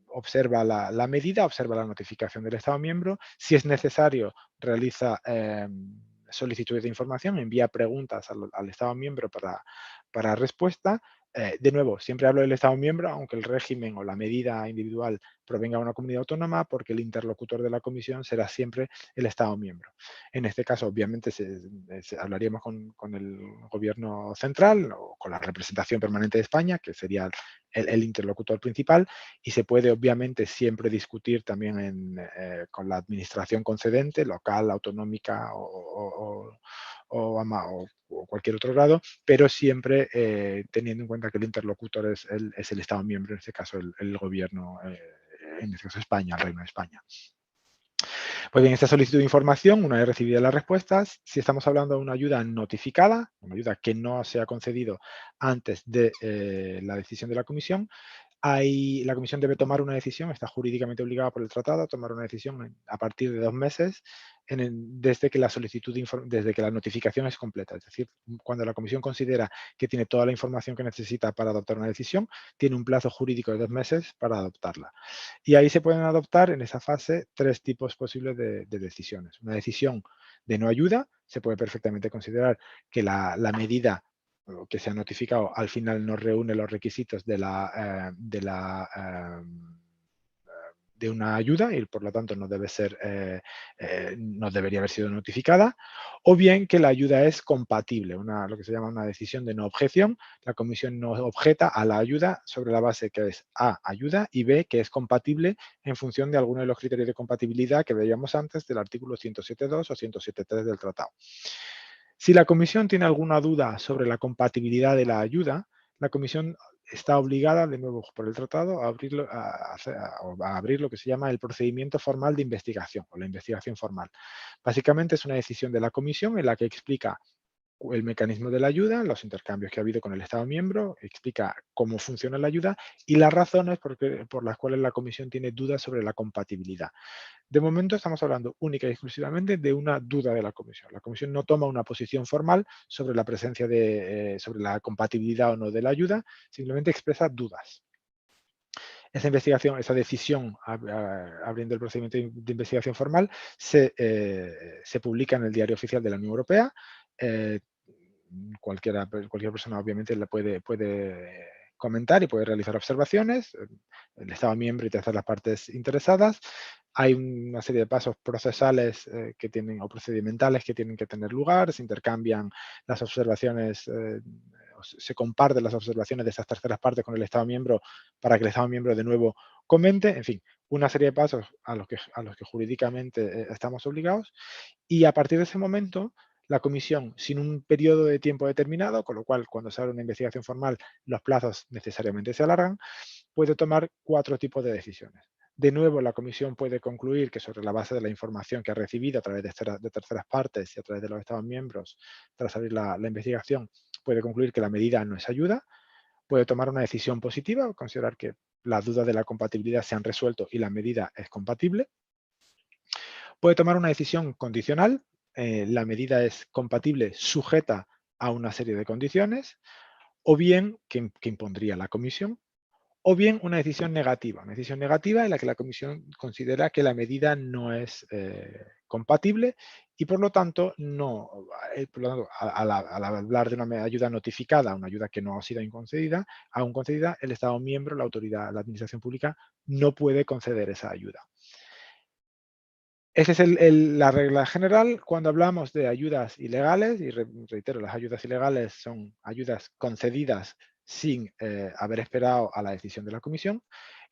observa la medida, observa la notificación del Estado miembro. Si es necesario, realiza solicitudes de información, envía preguntas al Estado miembro para respuesta. De nuevo, siempre hablo del Estado miembro, aunque el régimen o la medida individual provenga de una comunidad autónoma, porque el interlocutor de la comisión será siempre el Estado miembro. En este caso, obviamente, hablaríamos con el gobierno central o con la representación permanente de España, que sería el interlocutor principal, y se puede, obviamente, siempre discutir también con la administración concedente, local, autonómica o cualquier otro grado, pero siempre teniendo en cuenta que el interlocutor es el Estado miembro, en este caso el gobierno, en este caso España, el Reino de España. Pues bien, esta solicitud de información, una vez recibidas las respuestas, si estamos hablando de una ayuda notificada, una ayuda que no se ha concedido antes de la decisión de la comisión, la comisión debe tomar una decisión, está jurídicamente obligada por el tratado a tomar una decisión a partir de 2 meses desde que desde que la notificación es completa. Es decir, cuando la comisión considera que tiene toda la información que necesita para adoptar una decisión, tiene un plazo jurídico de 2 meses para adoptarla. Y ahí se pueden adoptar en esa fase 3 tipos posibles de decisiones. Una decisión de no ayuda, se puede perfectamente considerar que la medida que se ha notificado al final no reúne los requisitos de una ayuda y por lo tanto no debe no debería haber sido notificada, o bien que la ayuda es compatible, lo que se llama una decisión de no objeción. La comisión no objeta a la ayuda sobre la base que es A, ayuda, y B, que es compatible en función de alguno de los criterios de compatibilidad que veíamos antes del artículo 107.2 o 107.3 del tratado. Si la comisión tiene alguna duda sobre la compatibilidad de la ayuda, la comisión está obligada, de nuevo por el tratado, a abrir lo que se llama el procedimiento formal de investigación o la investigación formal. Básicamente es una decisión de la comisión en la que explica el mecanismo de la ayuda, los intercambios que ha habido con el Estado miembro, explica cómo funciona la ayuda y las razones por las cuales la comisión tiene dudas sobre la compatibilidad. De momento estamos hablando única y exclusivamente de una duda de la comisión. La comisión no toma una posición formal sobre la presencia sobre la compatibilidad o no de la ayuda, simplemente expresa dudas. Esa investigación, esa decisión abriendo el procedimiento de investigación formal se publica en el Diario Oficial de la Unión Europea. Cualquier persona obviamente la puede comentar y puede realizar observaciones, el Estado miembro y todas las partes interesadas. Hay una serie de pasos procesales o procedimentales que tienen que tener lugar, se intercambian las observaciones, se comparten las observaciones de esas terceras partes con el Estado miembro para que el Estado miembro de nuevo comente, en fin, una serie de pasos a los que jurídicamente estamos obligados, y a partir de ese momento la comisión, sin un periodo de tiempo determinado, con lo cual cuando se abre una investigación formal los plazos necesariamente se alargan, puede tomar 4 tipos de decisiones. De nuevo, la comisión puede concluir que sobre la base de la información que ha recibido a través de terceras partes y a través de los Estados miembros tras abrir la investigación, puede concluir que la medida no es ayuda, puede tomar una decisión positiva, considerar que las dudas de la compatibilidad se han resuelto y la medida es compatible. Puede tomar una decisión condicional, la medida es compatible sujeta a una serie de condiciones, o bien que impondría la comisión, o bien una decisión negativa en la que la comisión considera que la medida no es compatible y por lo tanto, al hablar de una ayuda notificada, una ayuda que no ha sido aún concedida, el Estado miembro, la autoridad, la administración pública, no puede conceder esa ayuda. Esa es la regla general cuando hablamos de ayudas ilegales, y reitero, las ayudas ilegales son ayudas concedidas sin haber esperado a la decisión de la Comisión.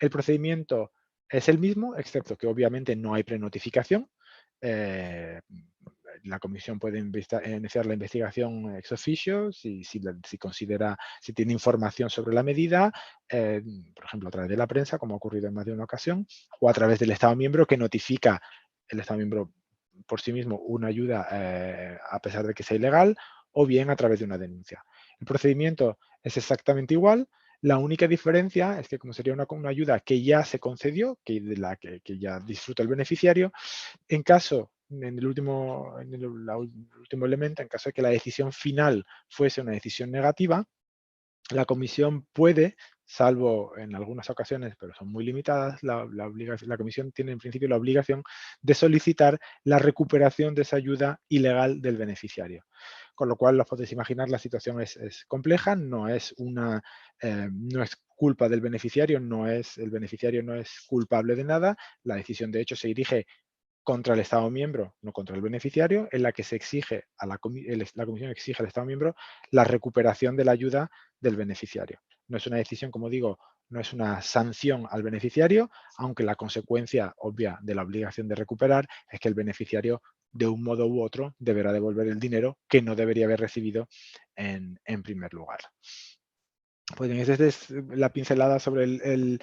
El procedimiento es el mismo, excepto que obviamente no hay prenotificación. La Comisión puede iniciar la investigación ex officio si tiene información sobre la medida, por ejemplo, a través de la prensa, como ha ocurrido en más de una ocasión, o a través del Estado miembro que notifica el Estado miembro por sí mismo una ayuda a pesar de que sea ilegal, o bien a través de una denuncia. El procedimiento es exactamente igual. La única diferencia es que, como sería una ayuda que ya se concedió, de la que ya disfruta el beneficiario, en el último elemento, en caso de que la decisión final fuese una decisión negativa, la Comisión puede, salvo en algunas ocasiones, pero son muy limitadas, la Comisión tiene en principio la obligación de solicitar la recuperación de esa ayuda ilegal del beneficiario. Con lo cual, lo podéis imaginar, la situación es compleja, no es culpa del beneficiario, el beneficiario no es culpable de nada, la decisión de hecho se dirige contra el Estado miembro, no contra el beneficiario, en la que se exige la Comisión exige al Estado miembro la recuperación de la ayuda del beneficiario. No es una decisión, como digo, no es una sanción al beneficiario, aunque la consecuencia obvia de la obligación de recuperar es que el beneficiario, de un modo u otro, deberá devolver el dinero que no debería haber recibido en primer lugar. Pues bien, esa es la pincelada sobre el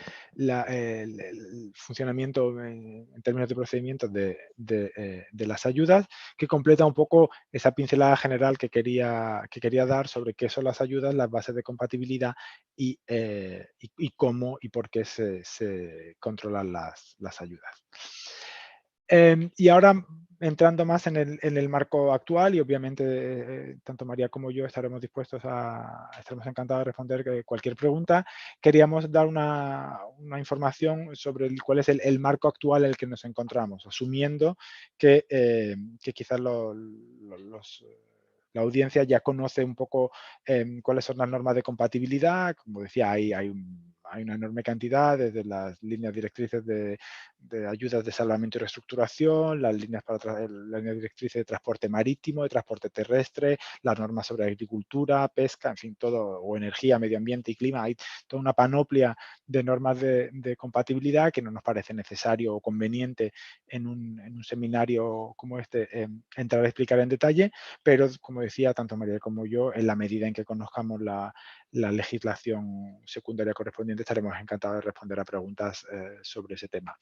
funcionamiento en términos de procedimientos de las ayudas, que completa un poco esa pincelada general que quería dar sobre qué son las ayudas, las bases de compatibilidad y cómo y por qué se controlan las ayudas. Y ahora, entrando más en el marco actual, y obviamente tanto María como yo estaremos encantados de responder cualquier pregunta, queríamos dar una información sobre cuál es el marco actual en el que nos encontramos, asumiendo que quizás la audiencia ya conoce un poco cuáles son las normas de compatibilidad. Como decía, hay una enorme cantidad, desde las líneas directrices de ayudas de salvamento y reestructuración, las líneas directrices de transporte marítimo, de transporte terrestre, las normas sobre agricultura, pesca, en fin, todo, o energía, medio ambiente y clima. Hay toda una panoplia de normas de compatibilidad que no nos parece necesario o conveniente en un seminario como este entrar a explicar en detalle, pero como decía tanto María como yo, en la medida en que conozcamos la legislación secundaria correspondiente, estaremos encantados de responder a preguntas sobre ese tema.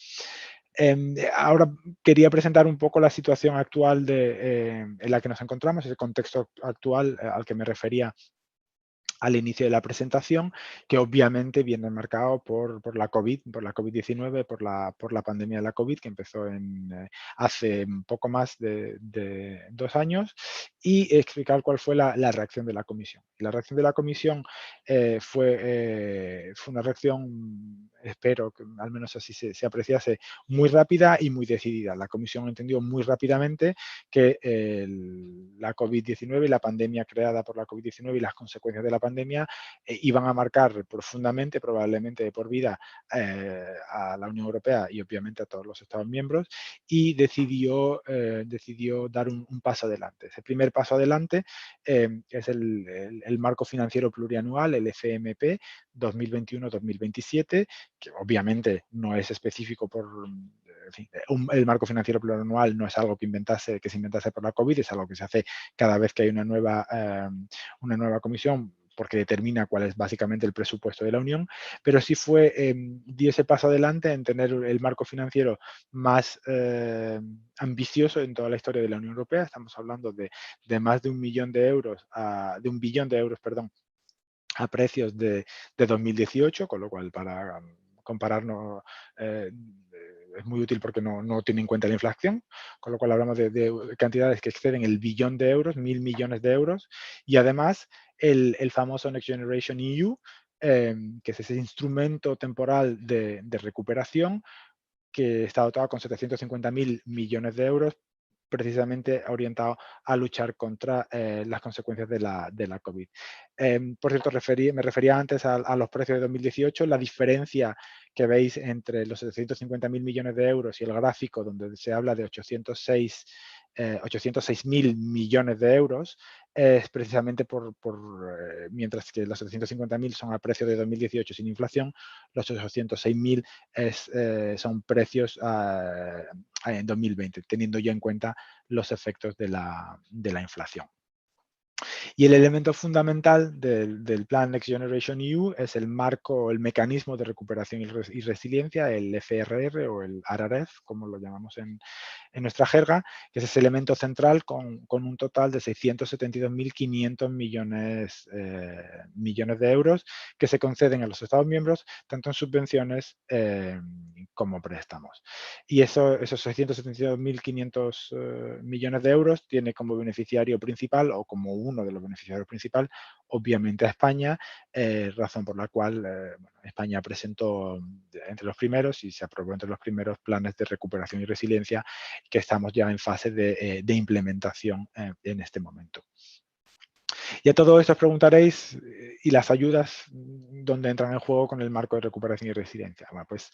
Ahora quería presentar un poco la situación actual en la que nos encontramos, ese contexto actual al que me refería al inicio de la presentación, que obviamente viene marcado por la COVID-19, por la pandemia de la COVID, que empezó hace un poco más de 2 años, y explicar cuál fue la reacción de la Comisión. La reacción de la Comisión fue una reacción, espero que al menos así se apreciase, muy rápida y muy decidida. La Comisión entendió muy rápidamente que la COVID-19 y la pandemia creada por la COVID-19 y las consecuencias de la pandemia iban a marcar profundamente, probablemente de por vida, a la Unión Europea y obviamente a todos los Estados miembros, y decidió dar un paso adelante. Ese primer paso adelante es el marco financiero plurianual, el FMP 2021-2027, que obviamente no es específico en fin, el marco financiero plurianual no es algo que se inventase por la COVID, es algo que se hace cada vez que hay una nueva comisión, porque determina cuál es básicamente el presupuesto de la Unión, pero sí dio ese paso adelante en tener el marco financiero más ambicioso en toda la historia de la Unión Europea. Estamos hablando de más de $1 billón, perdón, a precios de 2018, con lo cual para compararnos es muy útil porque no tiene en cuenta la inflación, con lo cual hablamos de cantidades que exceden el $1 billón, 1.000 millones de euros, y además el famoso Next Generation EU, que es ese instrumento temporal de recuperación que está dotado con 750.000 millones de euros precisamente orientado a luchar contra las consecuencias de la COVID. Por cierto, me refería antes a los precios de 2018, la diferencia que veis entre los 750.000 millones de euros y el gráfico donde se habla de 806.000 millones de euros, es precisamente mientras que los 750.000 son a precio de 2018 sin inflación, los 806.000 son precios en 2020, teniendo ya en cuenta los efectos de la inflación. Y el elemento fundamental del plan Next Generation EU es el marco, el mecanismo de recuperación y resiliencia, el FRR o el RRF, como lo llamamos en nuestra jerga, que es ese elemento central con un total de 672.500 millones de euros que se conceden a los Estados miembros, tanto en subvenciones como préstamos. Y esos 672.500 millones de euros tiene como beneficiario principal o como uno de los beneficiarios principal, obviamente a España, razón por la cual España presentó entre los primeros y se aprobó entre los primeros planes de recuperación y resiliencia que estamos ya en fase de implementación en este momento. Y a todo esto os preguntaréis, ¿y las ayudas dónde entran en juego con el marco de recuperación y resiliencia? Bueno, pues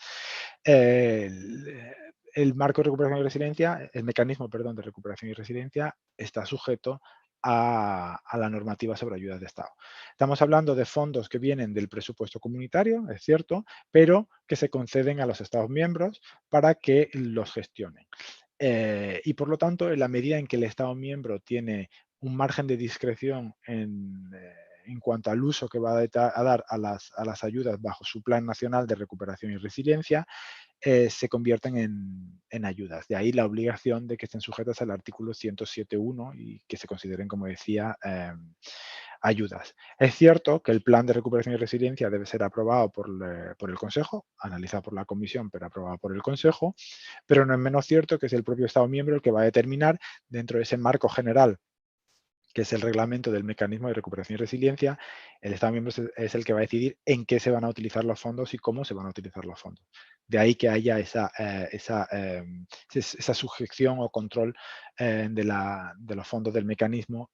el marco de recuperación y resiliencia, el mecanismo, perdón, de recuperación y resiliencia está sujeto a la normativa sobre ayudas de Estado. Estamos hablando de fondos que vienen del presupuesto comunitario, es cierto, pero que se conceden a los Estados miembros para que los gestionen. Y por lo tanto, en la medida en que el Estado miembro tiene un margen de discreción en cuanto al uso que va a dar a las ayudas bajo su Plan Nacional de Recuperación y Resiliencia, se convierten en ayudas. De ahí la obligación de que estén sujetas al artículo 107.1 y que se consideren, como decía, ayudas. Es cierto que el Plan de Recuperación y Resiliencia debe ser aprobado por el Consejo, analizado por la Comisión, pero aprobado por el Consejo, pero no es menos cierto que es el propio Estado miembro el que va a determinar, dentro de ese marco general que es el reglamento del mecanismo de recuperación y resiliencia, el Estado miembro es el que va a decidir en qué se van a utilizar los fondos y cómo se van a utilizar los fondos. De ahí que haya esa sujeción o control de los fondos del mecanismo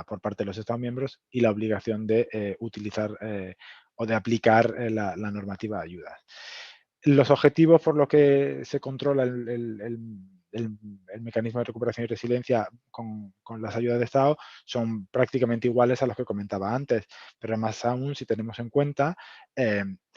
por parte de los Estados miembros y la obligación de utilizar o de aplicar la normativa de ayudas. Los objetivos por los que se controla el mecanismo de recuperación y resiliencia con las ayudas de Estado son prácticamente iguales a los que comentaba antes, pero más aún si tenemos en cuenta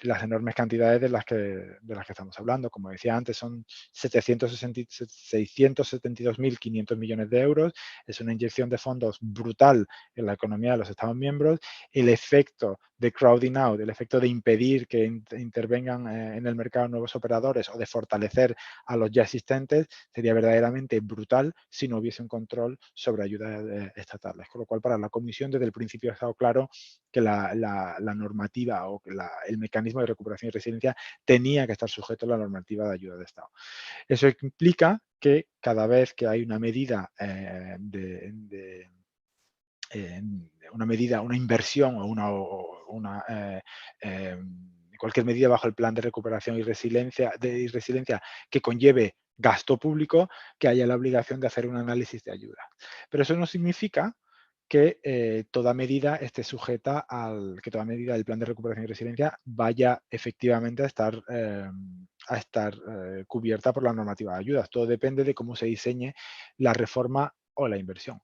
las enormes cantidades de las que estamos hablando. Como decía antes, son 672.500 millones de euros, es una inyección de fondos brutal en la economía de los Estados miembros. El efecto de crowding out, el efecto de impedir que intervengan en el mercado nuevos operadores o de fortalecer a los ya existentes sería verdaderamente brutal si no hubiese un control sobre ayudas estatales. Con lo cual, para la Comisión desde el principio ha estado claro que la normativa o que el mecanismo de recuperación y resiliencia tenía que estar sujeto a la normativa de ayuda de Estado. Eso implica que cada vez que hay una medida una inversión o cualquier medida bajo el plan de recuperación y resiliencia que conlleve gasto público, que haya la obligación de hacer un análisis de ayuda. Pero eso no significa que toda medida esté sujeta que toda medida del plan de recuperación y resiliencia vaya efectivamente a estar cubierta por la normativa de ayudas. Todo depende de cómo se diseñe la reforma o la inversión.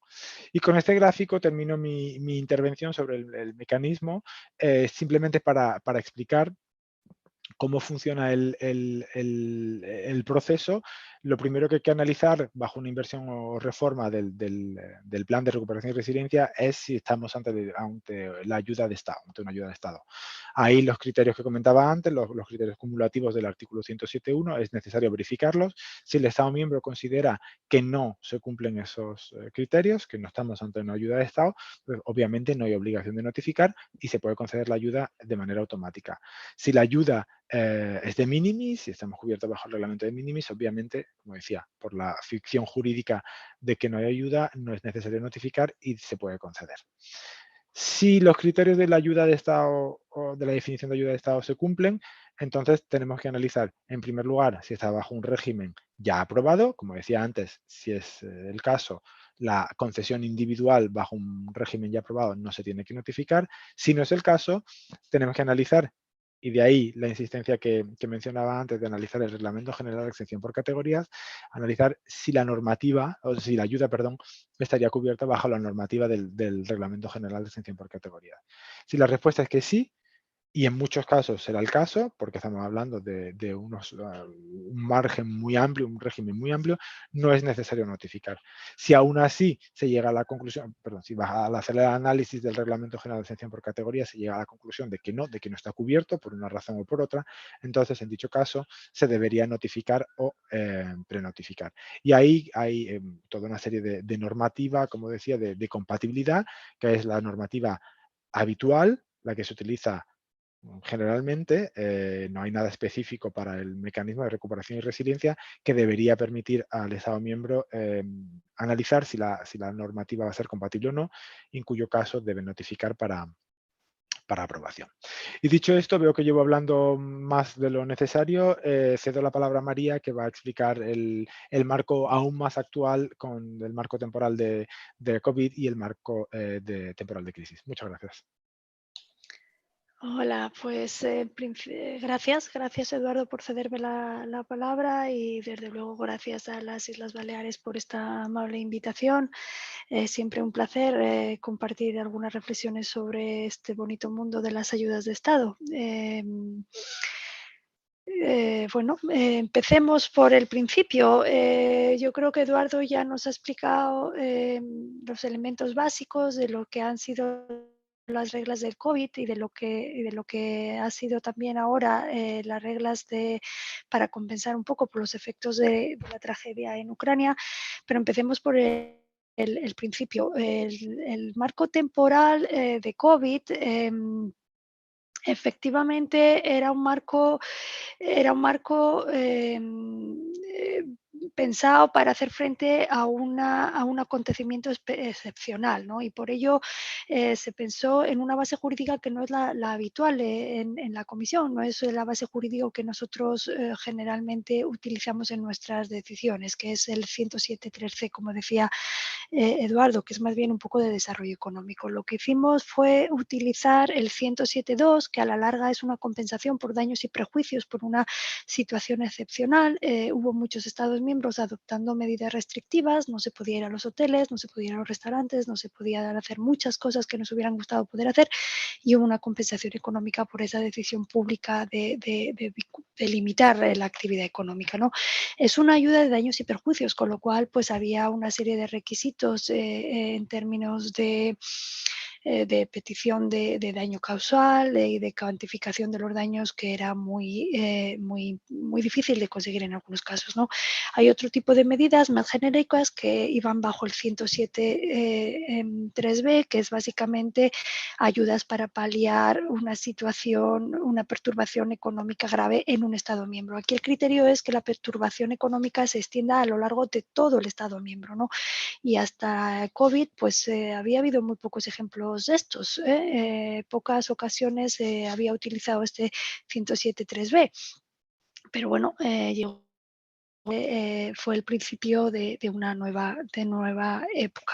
Y con este gráfico termino mi intervención sobre el mecanismo, simplemente para explicar cómo funciona el proceso. Lo primero que hay que analizar bajo una inversión o reforma del plan de recuperación y resiliencia es si estamos ante la ayuda de Estado, ante una ayuda de Estado. Ahí los criterios que comentaba antes, los criterios cumulativos del artículo 107.1, es necesario verificarlos. Si el Estado miembro considera que no se cumplen esos criterios, que no estamos ante una ayuda de Estado, pues obviamente no hay obligación de notificar y se puede conceder la ayuda de manera automática. Si la ayuda es de minimis, si estamos cubiertos bajo el reglamento de minimis, obviamente, como decía, por la ficción jurídica de que no hay ayuda, no es necesario notificar y se puede conceder. Si los criterios de la ayuda de Estado o de la definición de ayuda de Estado se cumplen, entonces tenemos que analizar, en primer lugar, si está bajo un régimen ya aprobado. Como decía antes, si es el caso, la concesión individual bajo un régimen ya aprobado no se tiene que notificar. Si no es el caso, tenemos que analizar, y de ahí la insistencia que mencionaba antes de analizar el Reglamento General de Exención por categorías, analizar si la normativa, o si la ayuda, perdón, estaría cubierta bajo la normativa del Reglamento General de Exención por categorías. Si la respuesta es que sí, y en muchos casos será el caso, porque estamos hablando de un margen muy amplio, un régimen muy amplio, no es necesario notificar. Si aún así se llega a la conclusión, perdón, si al hacer el análisis del Reglamento General de Exención por categoría se llega a la conclusión de que no está cubierto por una razón o por otra, entonces en dicho caso se debería notificar o prenotificar. Y ahí hay toda una serie de normativa, como decía, de compatibilidad, que es la normativa habitual, la que se utiliza generalmente. No hay nada específico para el mecanismo de recuperación y resiliencia que debería permitir al Estado miembro analizar si la normativa va a ser compatible o no, en cuyo caso debe notificar para aprobación. Y dicho esto, veo que llevo hablando más de lo necesario. Cedo la palabra a María, que va a explicar el marco aún más actual con el marco temporal de COVID y el marco temporal de crisis. Muchas gracias. Hola, pues gracias Eduardo por cederme la palabra y desde luego gracias a las Islas Baleares por esta amable invitación. Siempre un placer compartir algunas reflexiones sobre este bonito mundo de las ayudas de Estado. Empecemos por el principio. Yo creo que Eduardo ya nos ha explicado los elementos básicos de lo que han sido las reglas del COVID y de lo que ha sido también ahora las reglas para compensar un poco por los efectos de la tragedia en Ucrania. Pero empecemos por el principio. El marco temporal de COVID efectivamente era un marco pensado para hacer frente a un acontecimiento excepcional, ¿no? Y por ello se pensó en una base jurídica que no es la habitual en la Comisión, no es la base jurídica que nosotros generalmente utilizamos en nuestras decisiones, que es el 107.3c, como decía Eduardo, que es más bien un poco de desarrollo económico. Lo que hicimos fue utilizar el 107.2, que a la larga es una compensación por daños y prejuicios por una situación excepcional. Hubo muchos Estados miembros adoptando medidas restrictivas, no se podía ir a los hoteles, no se podía ir a los restaurantes, no se podía hacer muchas cosas que nos hubieran gustado poder hacer, y hubo una compensación económica por esa decisión pública de limitar la actividad económica, ¿no? Es una ayuda de daños y perjuicios, con lo cual pues había una serie de requisitos en términos de petición de daño causal y de cuantificación de los daños, que era muy difícil de conseguir en algunos casos, ¿no? Hay otro tipo de medidas más genéricas que iban bajo el 107.3b, que es básicamente ayudas para paliar una situación, una perturbación económica grave en un Estado miembro. Aquí el criterio es que la perturbación económica se extienda a lo largo de todo el Estado miembro, ¿no? Y hasta COVID, pues había habido muy pocos ejemplos de estos. Pocas ocasiones había utilizado este 107.3b, pero bueno, llegó. Fue el principio de una nueva época.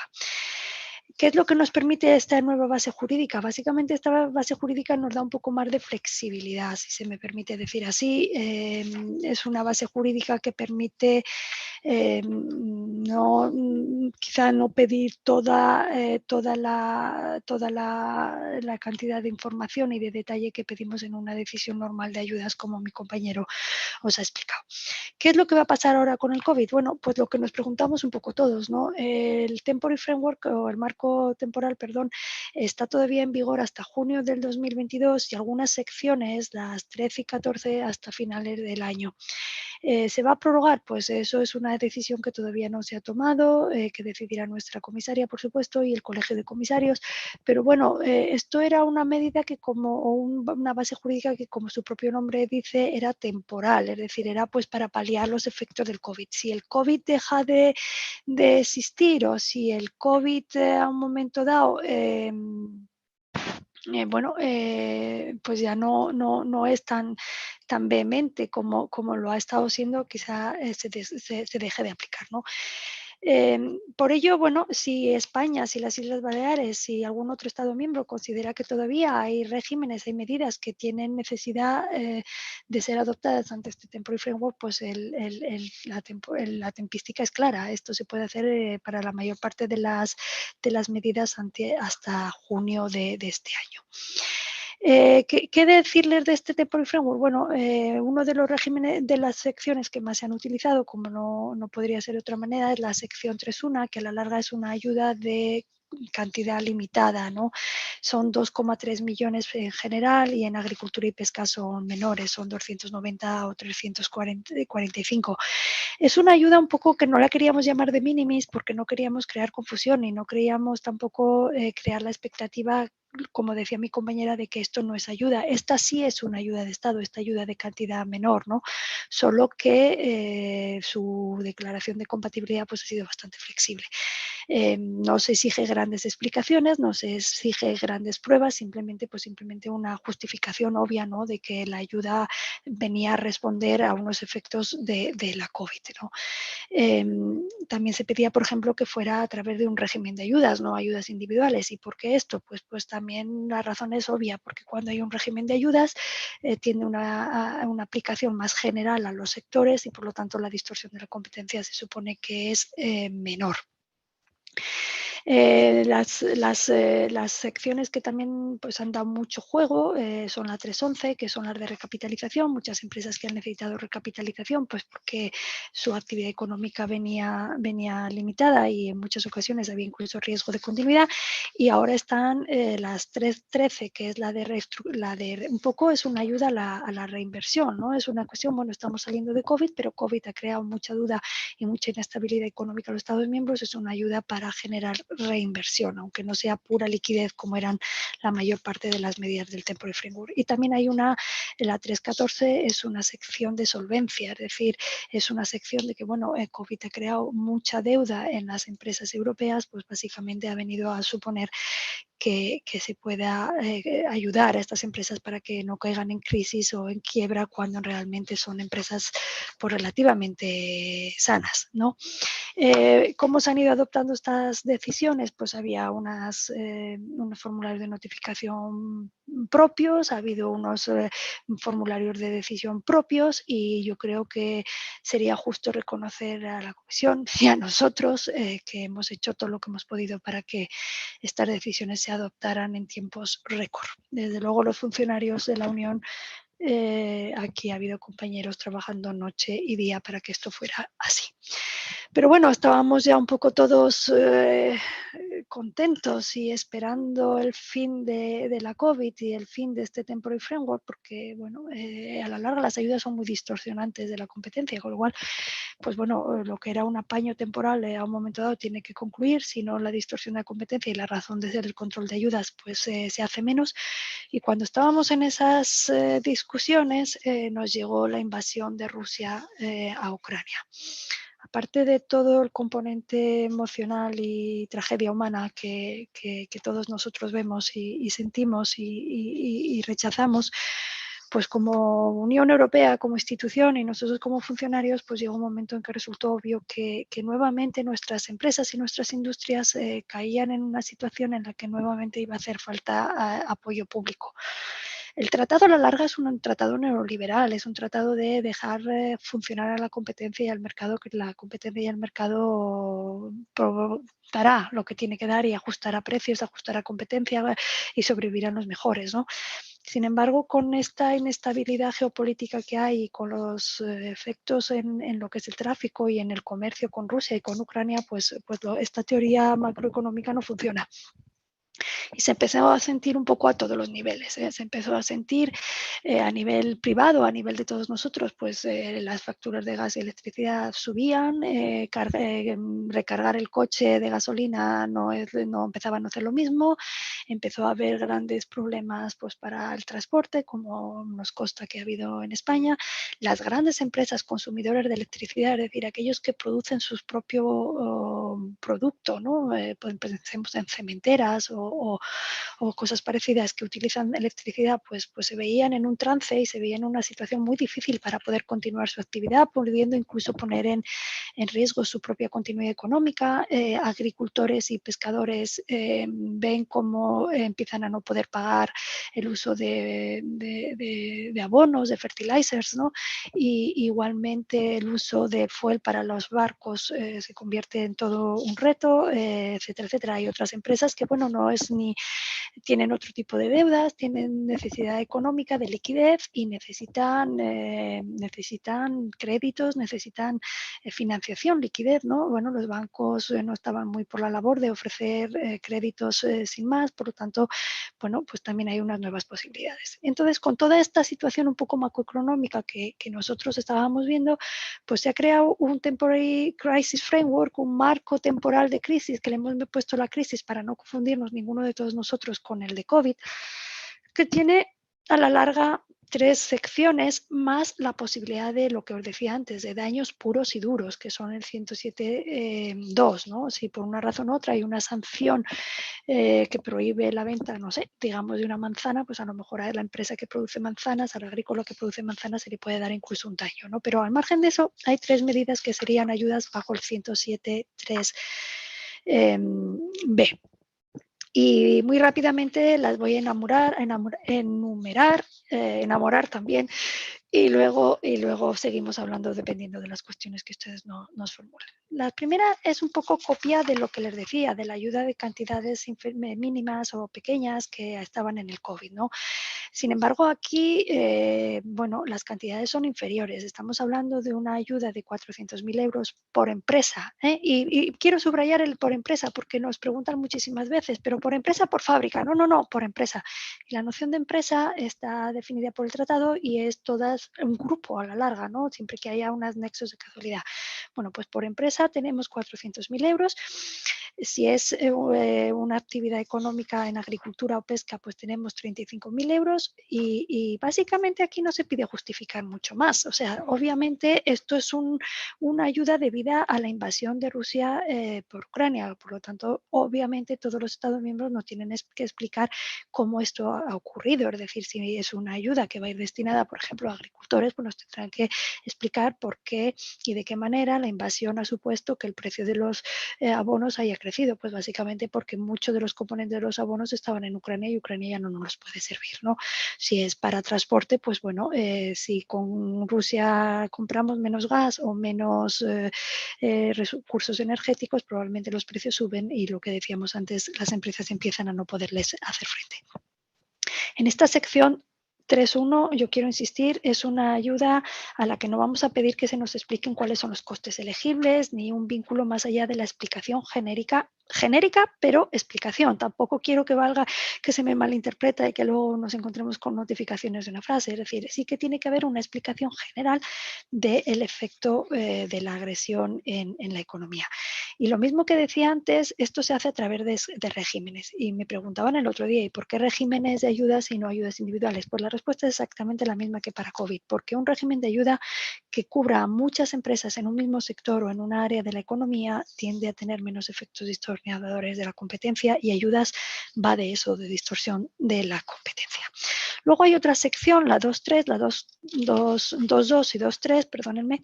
¿Qué es lo que nos permite esta nueva base jurídica? Básicamente esta base jurídica nos da un poco más de flexibilidad, si se me permite decir así. Es una base jurídica que permite quizá no pedir toda la cantidad de información y de detalle que pedimos en una decisión normal de ayudas, como mi compañero os ha explicado. ¿Qué es lo que va a pasar ahora con el COVID? Bueno, pues lo que nos preguntamos un poco todos, ¿no? El Temporary Framework, o el marco temporal, perdón, está todavía en vigor hasta junio del 2022 y algunas secciones, las 13 y 14, hasta finales del año. ¿Se va a prorrogar? Pues eso es una decisión que todavía no se ha tomado, que decidirá nuestra comisaria, por supuesto, y el colegio de comisarios. Pero bueno, esto era una medida una base jurídica que, como su propio nombre dice, era temporal, es decir, era pues para paliar los efectos del COVID. Si el COVID deja de existir, o si el COVID a un momento dado pues ya no es tan vehemente como lo ha estado siendo, quizá se deje de aplicar, ¿no? Por ello, bueno, si España, si las Islas Baleares, si algún otro Estado miembro considera que todavía hay regímenes, hay medidas que tienen necesidad de ser adoptadas ante este Temporary Framework, pues la tempística es clara. Esto se puede hacer para la mayor parte de las medidas hasta junio de este año. ¿Qué decirles de este Temporary Framework? Bueno, uno de los regímenes, de las secciones que más se han utilizado, como no podría ser de otra manera, es la sección 3.1, que a la larga es una ayuda de cantidad limitada, ¿no? Son 2,3 millones en general y en agricultura y pesca son menores, son 290 o 345. Es una ayuda un poco que no la queríamos llamar de minimis porque no queríamos crear confusión y no queríamos tampoco crear la expectativa, como decía mi compañera, de que esto no es ayuda. Esta sí es una ayuda de Estado, esta ayuda de cantidad menor, ¿no? Solo que su declaración de compatibilidad pues ha sido bastante flexible. No se exige grandes explicaciones, no se exige grandes pruebas, simplemente una justificación obvia, ¿no?, de que la ayuda venía a responder a unos efectos de la COVID, ¿no? También se pedía, por ejemplo, que fuera a través de un régimen de ayudas, no ayudas individuales. ¿Y por qué esto? Pues también la razón es obvia, porque cuando hay un régimen de ayudas tiene una aplicación más general a los sectores y por lo tanto la distorsión de la competencia se supone que es menor. Las secciones que también pues, han dado mucho juego son la 3.11, que son las de recapitalización. Muchas empresas que han necesitado recapitalización, pues porque su actividad económica venía limitada y en muchas ocasiones había incluso riesgo de continuidad. Y ahora están las 3.13, que es la de un poco es una ayuda a la reinversión, ¿no? Es una cuestión, bueno, estamos saliendo de COVID, pero COVID ha creado mucha duda y mucha inestabilidad económica a los Estados miembros. Es una ayuda para generar reinversión, aunque no sea pura liquidez como eran la mayor parte de las medidas del Temporary Framework. Y también hay la 3.14 es una sección de solvencia, es decir, es una sección de que, bueno, COVID ha creado mucha deuda en las empresas europeas, pues básicamente ha venido a suponer que se pueda ayudar a estas empresas para que no caigan en crisis o en quiebra cuando realmente son empresas pues, relativamente sanas, ¿no? ¿Cómo se han ido adoptando estas decisiones? Pues había unos formularios de notificación propios, ha habido unos formularios de decisión propios y yo creo que sería justo reconocer a la Comisión y a nosotros que hemos hecho todo lo que hemos podido para que estas decisiones se adoptaran en tiempos récord. Desde luego los funcionarios de la Unión, aquí ha habido compañeros trabajando noche y día para que esto fuera así. Pero bueno, estábamos ya un poco todos contentos y esperando el fin de la COVID y el fin de este Temporary Framework, porque bueno, a la larga las ayudas son muy distorsionantes de la competencia, con lo cual, pues bueno, lo que era un apaño temporal a un momento dado tiene que concluir, si no la distorsión de la competencia y la razón de ser el control de ayudas, pues se hace menos. Y cuando estábamos en esas discusiones, nos llegó la invasión de Rusia a Ucrania. Aparte de todo el componente emocional y tragedia humana que todos nosotros vemos y sentimos y rechazamos, pues como Unión Europea, como institución y nosotros como funcionarios, pues llegó un momento en que resultó obvio que nuevamente nuestras empresas y nuestras industrias caían en una situación en la que nuevamente iba a hacer falta apoyo público. El tratado a la larga es un tratado neoliberal, es un tratado de dejar funcionar a la competencia y al mercado, que la competencia y el mercado dará lo que tiene que dar y ajustará precios, ajustará competencia y sobrevivirán los mejores, ¿no? Sin embargo, con esta inestabilidad geopolítica que hay y con los efectos en lo que es el tráfico y en el comercio con Rusia y con Ucrania, pues esta teoría macroeconómica no funciona. Y se empezó a sentir un poco a todos los niveles. Se empezó a sentir a nivel privado, a nivel de todos nosotros, pues las facturas de gas y electricidad subían, recargar el coche de gasolina no empezaba a no hacer lo mismo, empezó a haber grandes problemas pues, para el transporte, como nos consta que ha habido en España. Las grandes empresas consumidoras de electricidad, es decir, aquellos que producen su propio producto, ¿no? Pues pensemos en cementeras o o cosas parecidas que utilizan electricidad, pues se veían en un trance y se veían en una situación muy difícil para poder continuar su actividad, pudiendo incluso poner en riesgo su propia continuidad económica. Agricultores y pescadores ven cómo empiezan a no poder pagar el uso de abonos, de fertilizers, ¿no? Y igualmente el uso de fuel para los barcos se convierte en todo un reto, etcétera, etcétera. Hay otras empresas que, bueno, no es ni tienen otro tipo de deudas, tienen necesidad económica de liquidez y necesitan créditos, necesitan financiación, liquidez, ¿no? Bueno, los bancos no estaban muy por la labor de ofrecer créditos sin más, por lo tanto, bueno, pues también hay unas nuevas posibilidades. Entonces, con toda esta situación un poco macroeconómica que nosotros estábamos viendo, pues se ha creado un Temporary Crisis Framework, un marco temporal de crisis, que le hemos puesto la crisis para no confundirnos ninguno de todos nosotros con el de COVID, que tiene a la larga 3 secciones más la posibilidad de lo que os decía antes, de daños puros y duros, que son el 107.2, ¿no? Si por una razón u otra hay una sanción que prohíbe la venta, no sé, digamos de una manzana, pues a lo mejor a la empresa que produce manzanas, al agrícola que produce manzanas se le puede dar incluso un daño, ¿no? Pero al margen de eso hay 3 medidas que serían ayudas bajo el 107.3 B. Y muy rápidamente las voy a enumerar también, y luego seguimos hablando dependiendo de las cuestiones que ustedes nos formulen. La primera es un poco copia de lo que les decía, de la ayuda de cantidades mínimas o pequeñas que estaban en el COVID, ¿no? Sin embargo, aquí, bueno, las cantidades son inferiores. Estamos hablando de una ayuda de 400.000 euros por empresa, ¿eh? Y quiero subrayar el por empresa porque nos preguntan muchísimas veces, pero por empresa, por fábrica. No, por empresa. Y la noción de empresa está definida por el tratado y es un grupo a la larga, ¿no? Siempre que haya unos nexos de casualidad. Bueno, pues por empresa tenemos 400.000 euros. Si es una actividad económica en agricultura o pesca, pues tenemos 35.000 euros y básicamente aquí no se pide justificar mucho más. O sea, obviamente esto es una ayuda debida a la invasión de Rusia por Ucrania. Por lo tanto, obviamente todos los Estados miembros no tienen que explicar cómo esto ha ocurrido. Es decir, si es una ayuda que va a ir destinada, por ejemplo, a agricultores, pues nos tendrán que explicar por qué y de qué manera la invasión ha supuesto que el precio de los abonos haya crecido. Pues básicamente porque muchos de los componentes de los abonos estaban en Ucrania y Ucrania ya no nos los puede servir, ¿no? Si es para transporte, pues bueno, si con Rusia compramos menos gas o menos recursos energéticos, probablemente los precios suben y lo que decíamos antes, las empresas empiezan a no poderles hacer frente. En esta sección 3.1, yo quiero insistir, es una ayuda a la que no vamos a pedir que se nos expliquen cuáles son los costes elegibles, ni un vínculo más allá de la explicación genérica, pero explicación. Tampoco quiero que se me malinterpreta y que luego nos encontremos con notificaciones de una frase. Es decir, sí que tiene que haber una explicación general del efecto de la agresión en la economía. Y lo mismo que decía antes, esto se hace a través de regímenes. Y me preguntaban el otro día, ¿y por qué regímenes de ayudas y no ayudas individuales? Pues la respuesta es exactamente la misma que para COVID, porque un régimen de ayuda que cubra a muchas empresas en un mismo sector o en un área de la economía tiende a tener menos efectos distorsionadores de la competencia, y ayudas va de eso, de distorsión de la competencia. Luego hay otra sección, la 2.3, la 2.2 y 2.3, perdónenme,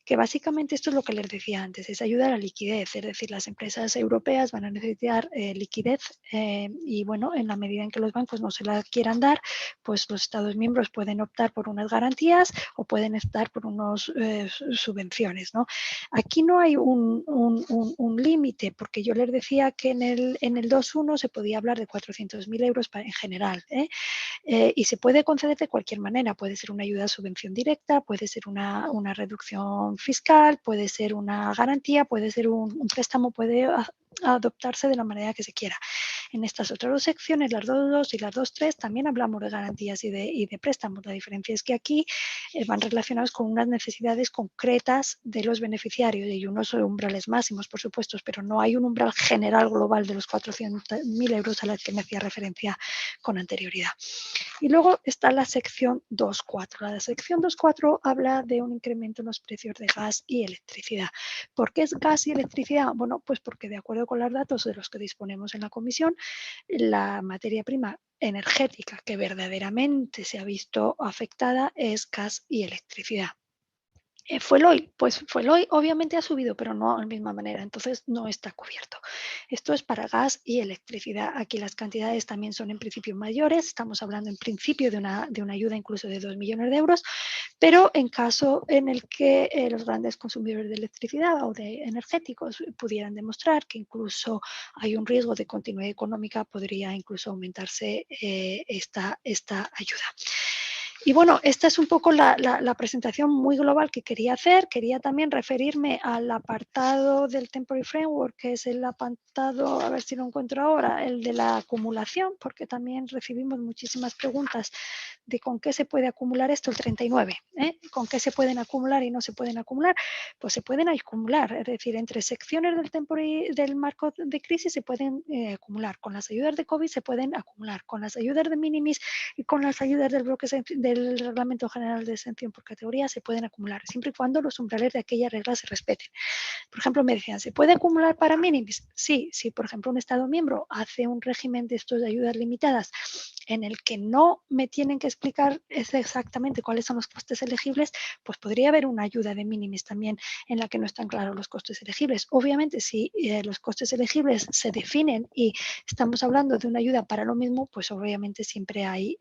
que básicamente esto es lo que les decía antes, es ayuda a la liquidez, es decir, las empresas europeas van a necesitar liquidez y bueno, en la medida en que los bancos no se la quieran dar, pues los Estados miembros pueden optar por unas garantías o pueden optar por unas subvenciones, ¿no? Aquí no hay un límite, porque yo les decía que en el 2.1 se podía hablar de 400.000 euros en general, y se puede conceder de cualquier manera. Puede ser una ayuda a subvención directa, puede ser una reducción fiscal, puede ser una garantía, puede ser un préstamo, puede adoptarse de la manera que se quiera. En estas otras dos secciones, las 2.2 y las 2.3, también hablamos de garantías y de préstamos. La diferencia es que aquí van relacionados con unas necesidades concretas de los beneficiarios y unos umbrales máximos, por supuesto, pero no hay un umbral general global de los 400.000 euros a la que me hacía referencia con anterioridad. Y luego está la sección 2.4. La sección 2.4 habla de un incremento en los precios de gas y electricidad. ¿Por qué es gas y electricidad? Bueno, pues porque de acuerdo acuerdo con los datos de los que disponemos en la comisión, la materia prima energética que verdaderamente se ha visto afectada es gas y electricidad. Fueloil, pues Fueloil obviamente ha subido, pero no de la misma manera, entonces no está cubierto. Esto es para gas y electricidad. Aquí las cantidades también son en principio mayores, estamos hablando en principio de una ayuda incluso de 2 millones de euros, pero en caso en el que los grandes consumidores de electricidad o de energéticos pudieran demostrar que incluso hay un riesgo de continuidad económica, podría incluso aumentarse esta ayuda. Y bueno, esta es un poco la presentación muy global que quería hacer. Quería también referirme al apartado del Temporary Framework, que es el apartado, a ver si lo encuentro ahora, el de la acumulación, porque también recibimos muchísimas preguntas de con qué se puede acumular esto, el 39, con qué se pueden acumular y no se pueden acumular. Pues se pueden acumular, es decir, entre secciones del marco de crisis se pueden acumular. Con las ayudas de COVID se pueden acumular, con las ayudas de minimis y con las ayudas del bloque del Reglamento General de Exención por categoría se pueden acumular, siempre y cuando los umbrales de aquella regla se respeten. Por ejemplo, me decían, ¿se puede acumular para minimis? Sí, si por ejemplo un Estado miembro hace un régimen de estos de ayudas limitadas en el que no me tienen que explicar exactamente cuáles son los costes elegibles, pues podría haber una ayuda de minimis también en la que no están claros los costes elegibles. Obviamente, si los costes elegibles se definen y estamos hablando de una ayuda para lo mismo, pues obviamente siempre hay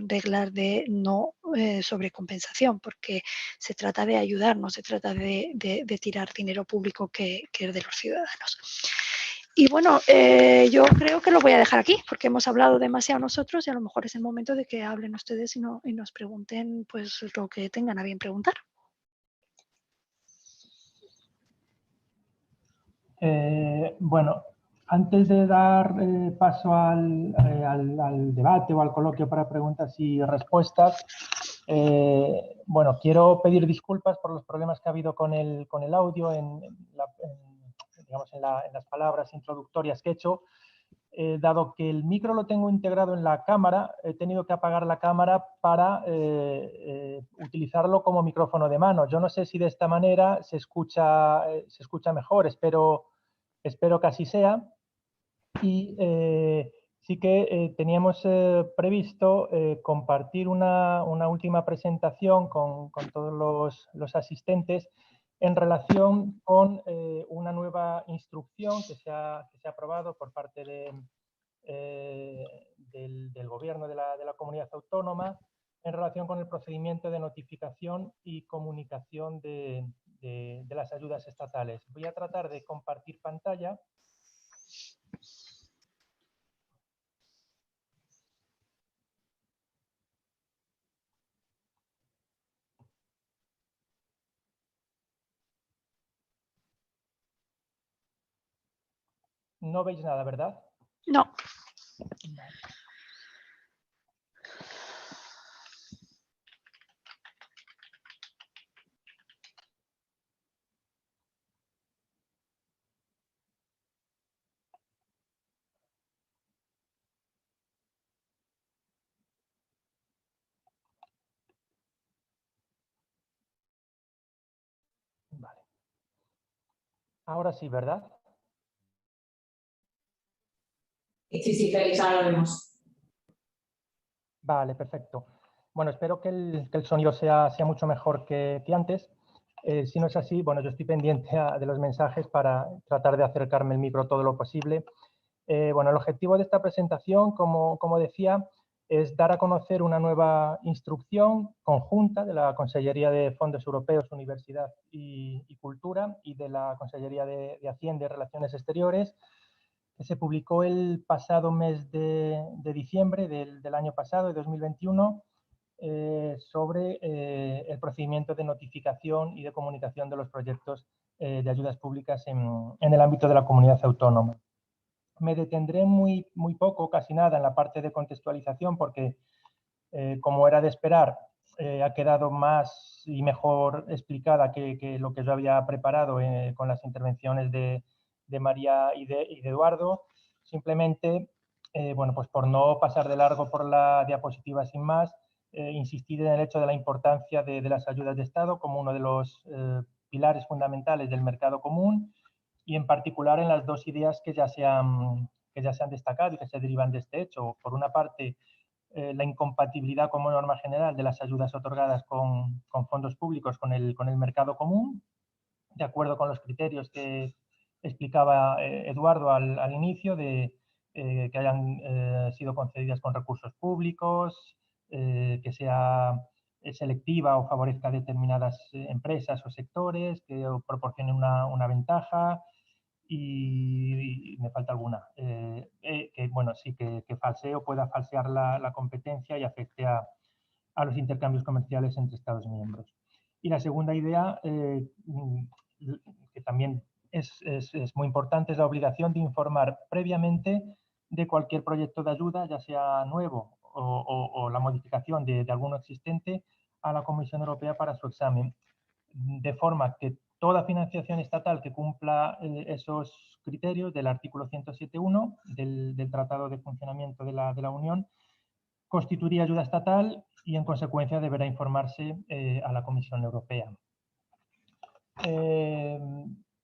reglas de no sobrecompensación, porque se trata de ayudar, no se trata de tirar dinero público que es de los ciudadanos. Y bueno, yo creo que lo voy a dejar aquí, porque hemos hablado demasiado nosotros y a lo mejor es el momento de que hablen ustedes y nos pregunten pues lo que tengan a bien preguntar. Bueno, antes de dar paso al debate o al coloquio para preguntas y respuestas, bueno, quiero pedir disculpas por los problemas que ha habido con el audio digamos, en las palabras introductorias que he hecho. Dado que el micro lo tengo integrado en la cámara, he tenido que apagar la cámara para utilizarlo como micrófono de mano. Yo no sé si de esta manera se escucha mejor, espero que así sea. Y sí que teníamos previsto compartir una última presentación con todos los asistentes en relación con una nueva instrucción que se ha aprobado por parte del Gobierno de la Comunidad Autónoma en relación con el procedimiento de notificación y comunicación de las ayudas estatales. Voy a tratar de compartir pantalla. No veis nada, ¿verdad? No. Vale. Ahora sí, ¿verdad? Sí, Félix, ahora lo vemos. Vale, perfecto. Bueno, espero que el sonido sea mucho mejor que antes. Si no es así, bueno, yo estoy pendiente de los mensajes para tratar de acercarme el micro todo lo posible. Bueno, el objetivo de esta presentación, como decía, es dar a conocer una nueva instrucción conjunta de la Consellería de Fondos Europeos, Universidad y Cultura y de la Consellería de Hacienda y Relaciones Exteriores, que se publicó el pasado mes de diciembre del año pasado, de 2021, sobre el procedimiento de notificación y de comunicación de los proyectos de ayudas públicas en el ámbito de la comunidad autónoma. Me detendré muy poco, casi nada, en la parte de contextualización porque, como era de esperar, ha quedado más y mejor explicada que lo que yo había preparado con las intervenciones de María y de Eduardo. Simplemente, bueno, pues por no pasar de largo por la diapositiva sin más, insistir en el hecho de la importancia de las ayudas de Estado como uno de los pilares fundamentales del mercado común y en particular en las dos ideas que ya se han destacado y que se derivan de este hecho. Por una parte, la incompatibilidad como norma general de las ayudas otorgadas con fondos públicos con el mercado común, de acuerdo con los criterios que explicaba Eduardo al inicio, de que hayan sido concedidas con recursos públicos, que sea selectiva o favorezca determinadas empresas o sectores, que proporcione una ventaja, y me falta alguna, que bueno, sí, que falsee o pueda falsear la competencia y afecte a los intercambios comerciales entre Estados miembros. Y la segunda idea, que también es muy importante, es la obligación de informar previamente de cualquier proyecto de ayuda, ya sea nuevo o la modificación de alguno existente, a la Comisión Europea para su examen, de forma que toda financiación estatal que cumpla esos criterios del artículo 107.1 del Tratado de Funcionamiento de la Unión constituiría ayuda estatal y, en consecuencia, deberá informarse a la Comisión Europea.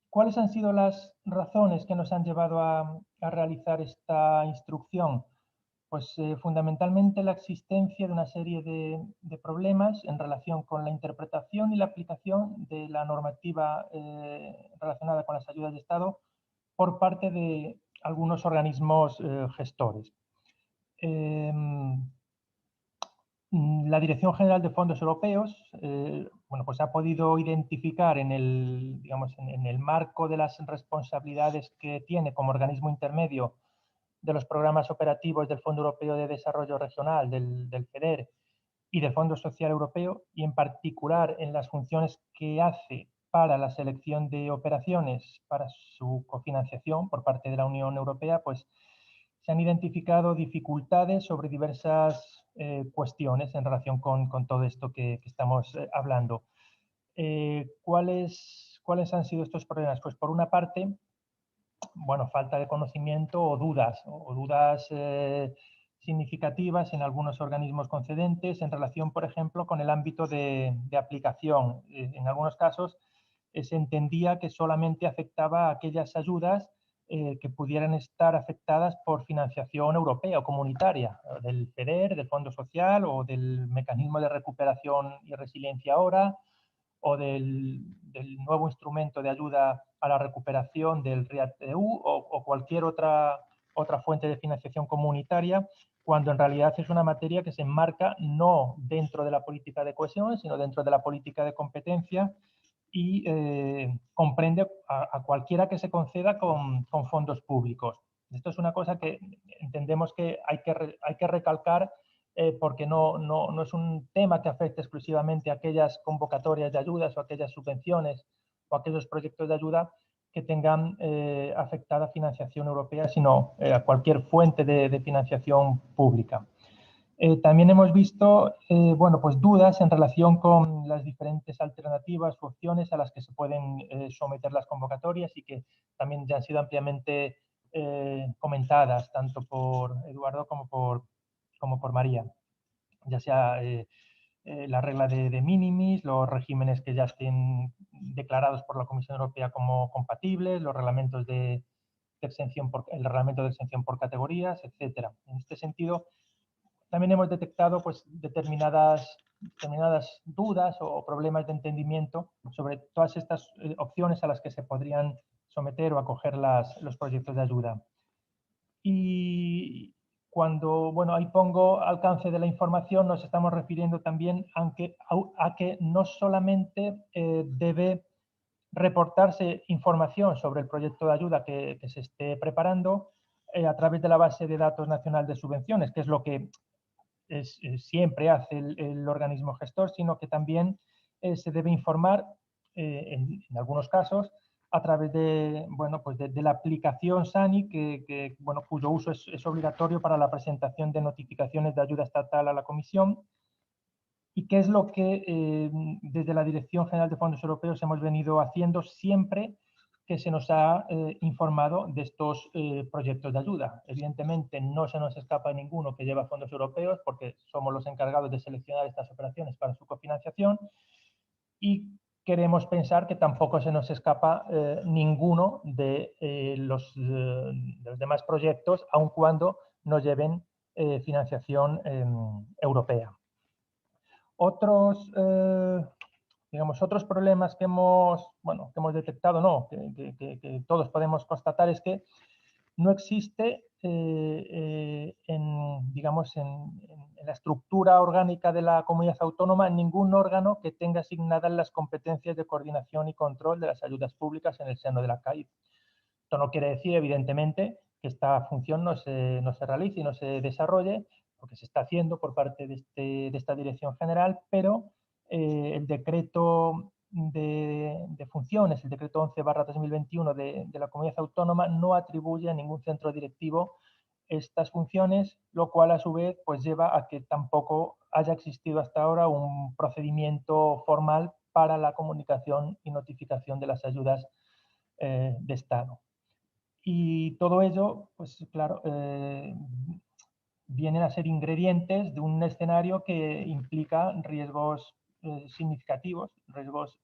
¿Cuáles han sido las razones que nos han llevado a realizar esta instrucción? Pues fundamentalmente la existencia de una serie de problemas en relación con la interpretación y la aplicación de la normativa relacionada con las ayudas de Estado por parte de algunos organismos gestores. La Dirección General de Fondos Europeos bueno, pues ha podido identificar en el, digamos, en el marco de las responsabilidades que tiene como organismo intermedio de los programas operativos del Fondo Europeo de Desarrollo Regional, del FEDER y del Fondo Social Europeo, y en particular en las funciones que hace para la selección de operaciones para su cofinanciación por parte de la Unión Europea, pues se han identificado dificultades sobre diversas cuestiones en relación con todo esto que estamos hablando. ¿Cuáles han sido estos problemas? Pues por una parte, bueno, falta de conocimiento o dudas significativas en algunos organismos concedentes en relación, por ejemplo, con el ámbito de aplicación. En algunos casos se entendía que solamente afectaba a aquellas ayudas que pudieran estar afectadas por financiación europea o comunitaria, del FEDER, del Fondo Social o del Mecanismo de Recuperación y Resiliencia ahora, o del nuevo instrumento de ayuda a la recuperación del REACT-EU o cualquier otra fuente de financiación comunitaria, cuando en realidad es una materia que se enmarca no dentro de la política de cohesión, sino dentro de la política de competencia y comprende a cualquiera que se conceda con fondos públicos. Esto es una cosa que entendemos que hay que recalcar porque no es un tema que afecte exclusivamente a aquellas convocatorias de ayudas o aquellas subvenciones o aquellos proyectos de ayuda que tengan afectada financiación europea, sino a cualquier fuente de financiación pública. También hemos visto bueno, pues dudas en relación con las diferentes alternativas u opciones a las que se pueden someter las convocatorias y que también ya han sido ampliamente comentadas tanto por Eduardo como por María, ya sea la regla de minimis, los regímenes que ya estén declarados por la Comisión Europea como compatibles, los reglamentos el reglamento de exención por categorías, etc. En este sentido, también hemos detectado pues, determinadas dudas o problemas de entendimiento sobre todas estas opciones a las que se podrían someter o acoger los proyectos de ayuda. Y cuando, bueno, ahí pongo alcance de la información, nos estamos refiriendo también a que no solamente debe reportarse información sobre el proyecto de ayuda que se esté preparando a través de la base de datos nacional de subvenciones, que es lo que siempre hace el organismo gestor, sino que también se debe informar, en algunos casos, a través de, bueno, pues de la aplicación SANI, bueno, cuyo uso es obligatorio para la presentación de notificaciones de ayuda estatal a la Comisión, y que es lo que desde la Dirección General de Fondos Europeos hemos venido haciendo siempre que se nos ha informado de estos proyectos de ayuda. Evidentemente no se nos escapa ninguno que lleva fondos europeos porque somos los encargados de seleccionar estas operaciones para su cofinanciación y queremos pensar que tampoco se nos escapa ninguno de los demás proyectos, aun cuando nos lleven financiación europea. Otros, digamos, otros problemas que hemos detectado, no, que todos podemos constatar, es que no existe digamos, en la estructura orgánica de la comunidad autónoma ningún órgano que tenga asignadas las competencias de coordinación y control de las ayudas públicas en el seno de la CAID. Esto no quiere decir, evidentemente, que esta función no se realice y no se desarrolle, porque se está haciendo por parte de esta Dirección General, pero el decreto de funciones, el decreto 11/2021 de la Comunidad Autónoma, no atribuye a ningún centro directivo estas funciones, lo cual a su vez pues lleva a que tampoco haya existido hasta ahora un procedimiento formal para la comunicación y notificación de las ayudas de Estado. Y todo ello, pues claro, vienen a ser ingredientes de un escenario que implica riesgos significativos, riesgos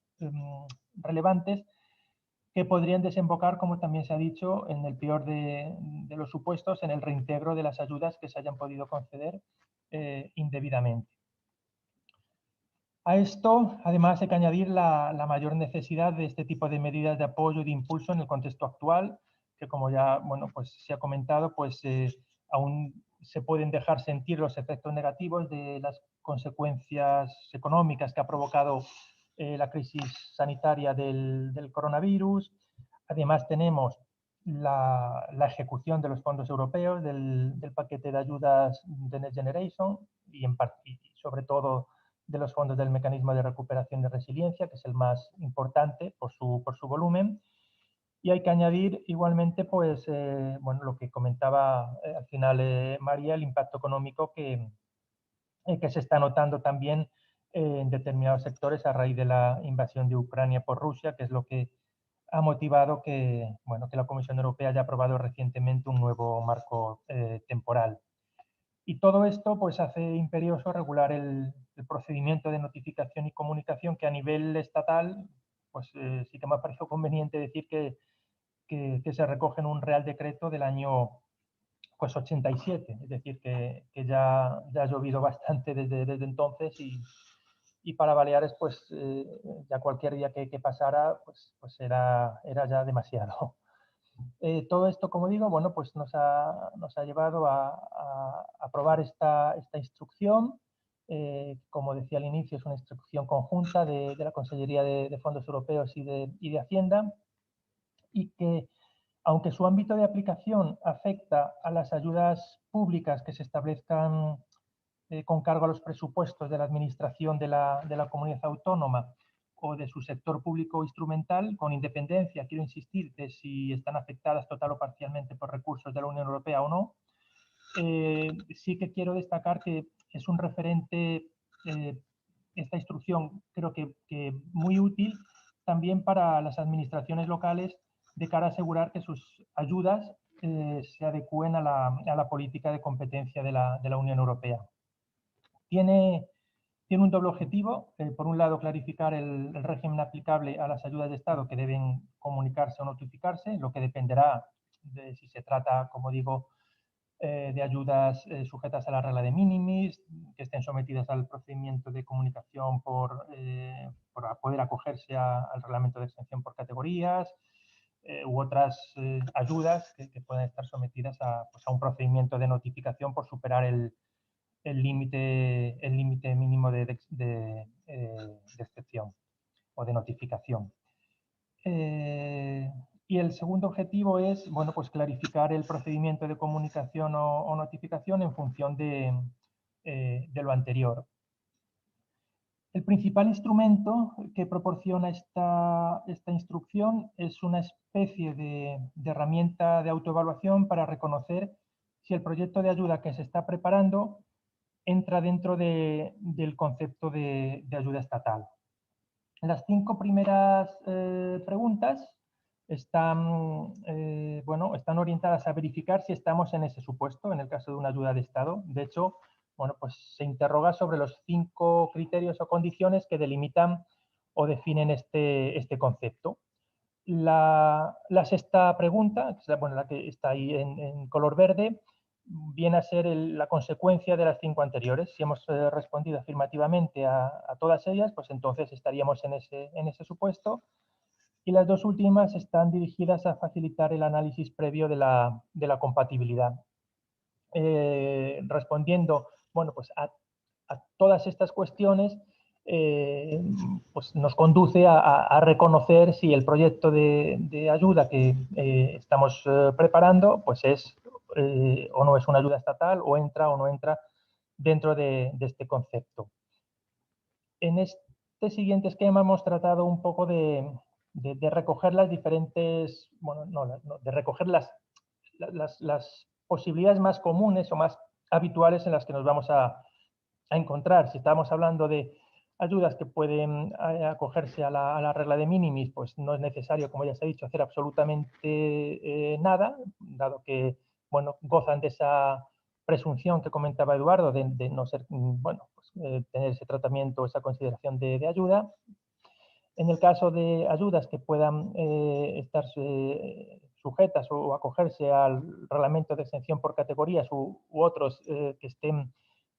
relevantes, que podrían desembocar, como también se ha dicho, en el peor de los supuestos, en el reintegro de las ayudas que se hayan podido conceder indebidamente. A esto, además, hay que añadir la mayor necesidad de este tipo de medidas de apoyo y de impulso en el contexto actual, que como ya pues, se ha comentado, pues aún se pueden dejar sentir los efectos negativos de las consecuencias económicas que ha provocado la crisis sanitaria del coronavirus. Además, tenemos la ejecución de los fondos europeos, del paquete de ayudas de Next Generation y sobre todo de los fondos del Mecanismo de Recuperación y Resiliencia, que es el más importante por su volumen. Y hay que añadir igualmente, pues, bueno, lo que comentaba al final María, el impacto económico que se está notando también en determinados sectores a raíz de la invasión de Ucrania por Rusia, que es lo que ha motivado que, bueno, que la Comisión Europea haya aprobado recientemente un nuevo marco temporal. Y todo esto pues, hace imperioso regular el procedimiento de notificación y comunicación, que a nivel estatal pues, sí que me ha parecido conveniente decir que se recoge en un Real Decreto del año pues, 87, es decir, que ya ha llovido bastante desde entonces y para Baleares pues, ya cualquier día que pasara pues era ya demasiado. Todo esto, como digo, bueno, pues nos ha llevado a aprobar esta instrucción. Como decía al inicio, es una instrucción conjunta de la Consellería de Fondos Europeos y de Hacienda, y que, aunque su ámbito de aplicación afecta a las ayudas públicas que se establezcan con cargo a los presupuestos de la Administración de la Comunidad Autónoma o de su sector público instrumental, con independencia, quiero insistir, de si están afectadas total o parcialmente por recursos de la Unión Europea o no, sí que quiero destacar que es un referente, esta instrucción creo que muy útil también para las administraciones locales de cara a asegurar que sus ayudas se adecúen a la política de competencia de la Unión Europea. Tiene un doble objetivo. Por un lado, clarificar el régimen aplicable a las ayudas de Estado que deben comunicarse o notificarse, lo que dependerá de si se trata, como digo, de ayudas sujetas a la regla de minimis, que estén sometidas al procedimiento de comunicación por poder acogerse al reglamento de exención por categorías, u otras ayudas que pueden estar sometidas pues, a un procedimiento de notificación por superar el límite mínimo de excepción o de notificación. Y el segundo objetivo es, bueno, pues clarificar el procedimiento de comunicación o notificación en función de lo anterior. El principal instrumento que proporciona esta instrucción es una especie de herramienta de autoevaluación para reconocer si el proyecto de ayuda que se está preparando entra dentro del concepto de ayuda estatal. Las 5 primeras preguntas están orientadas a verificar si estamos en ese supuesto, en el caso de una ayuda de Estado. De hecho, bueno, pues se interroga sobre los 5 criterios o condiciones que delimitan o definen este concepto. La sexta pregunta, que es la que está ahí en color verde, viene a ser la consecuencia de las 5 anteriores. Si hemos respondido afirmativamente a todas ellas, pues entonces estaríamos en ese supuesto. Y las 2 últimas están dirigidas a facilitar el análisis previo de la compatibilidad. Respondiendo pues a todas estas cuestiones, pues nos conduce a reconocer si el proyecto de ayuda que estamos preparando pues es o no es una ayuda estatal, o entra o no entra dentro de este concepto. En este siguiente esquema hemos tratado un poco de recoger las diferentes, de recoger las posibilidades más comunes o más habituales en las que nos vamos a encontrar. Si estamos hablando de ayudas que pueden acogerse a la regla de minimis, pues no es necesario, como ya se ha dicho, hacer absolutamente nada, dado que gozan de esa presunción que comentaba Eduardo de no ser, tener ese tratamiento, esa consideración de ayuda. En el caso de ayudas que puedan estar sujetas o acogerse al reglamento de exención por categorías u otros que estén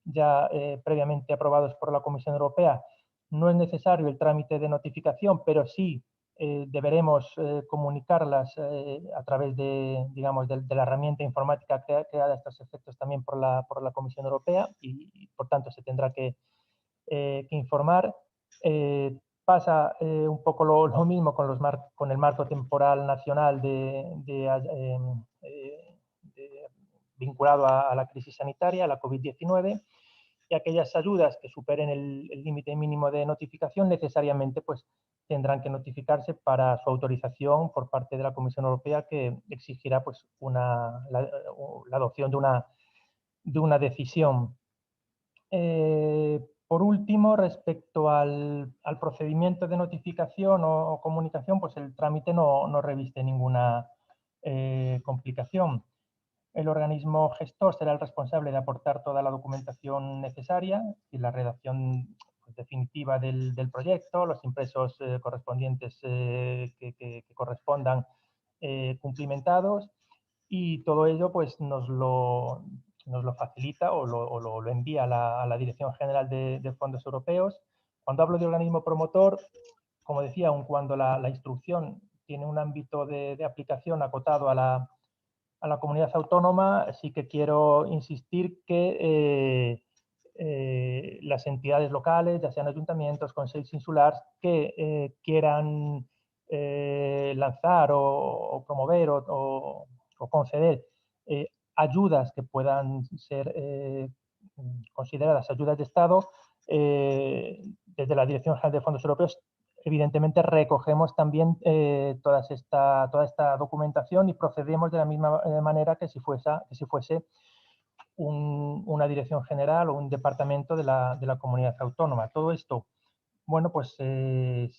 ya previamente aprobados por la Comisión Europea, no es necesario el trámite de notificación, pero sí deberemos comunicarlas a través de la herramienta informática creada a estos efectos también por la Comisión Europea, y por tanto se tendrá que informar. Pasa un poco lo mismo con el marco temporal nacional vinculado a la crisis sanitaria, a la COVID-19, y aquellas ayudas que superen el límite mínimo de notificación necesariamente pues tendrán que notificarse para su autorización por parte de la Comisión Europea, que exigirá pues la adopción de una decisión. Por último, respecto al procedimiento de notificación o comunicación, pues el trámite no reviste ninguna complicación. El organismo gestor será el responsable de aportar toda la documentación necesaria y la redacción definitiva del proyecto, los impresos correspondientes que correspondan cumplimentados, y todo ello pues nos lo facilita o lo envía a la Dirección General de Fondos Europeos. Cuando hablo de organismo promotor, como decía, aun cuando la instrucción tiene un ámbito de aplicación acotado a la comunidad autónoma, sí que quiero insistir que las entidades locales, ya sean ayuntamientos, consejos insulares, que quieran lanzar o promover o conceder ayudas que puedan ser consideradas ayudas de Estado, desde la Dirección General de Fondos Europeos evidentemente recogemos también toda esta documentación y procedemos de la misma manera que si fuese una dirección general o un departamento de la comunidad autónoma. Todo esto, pues se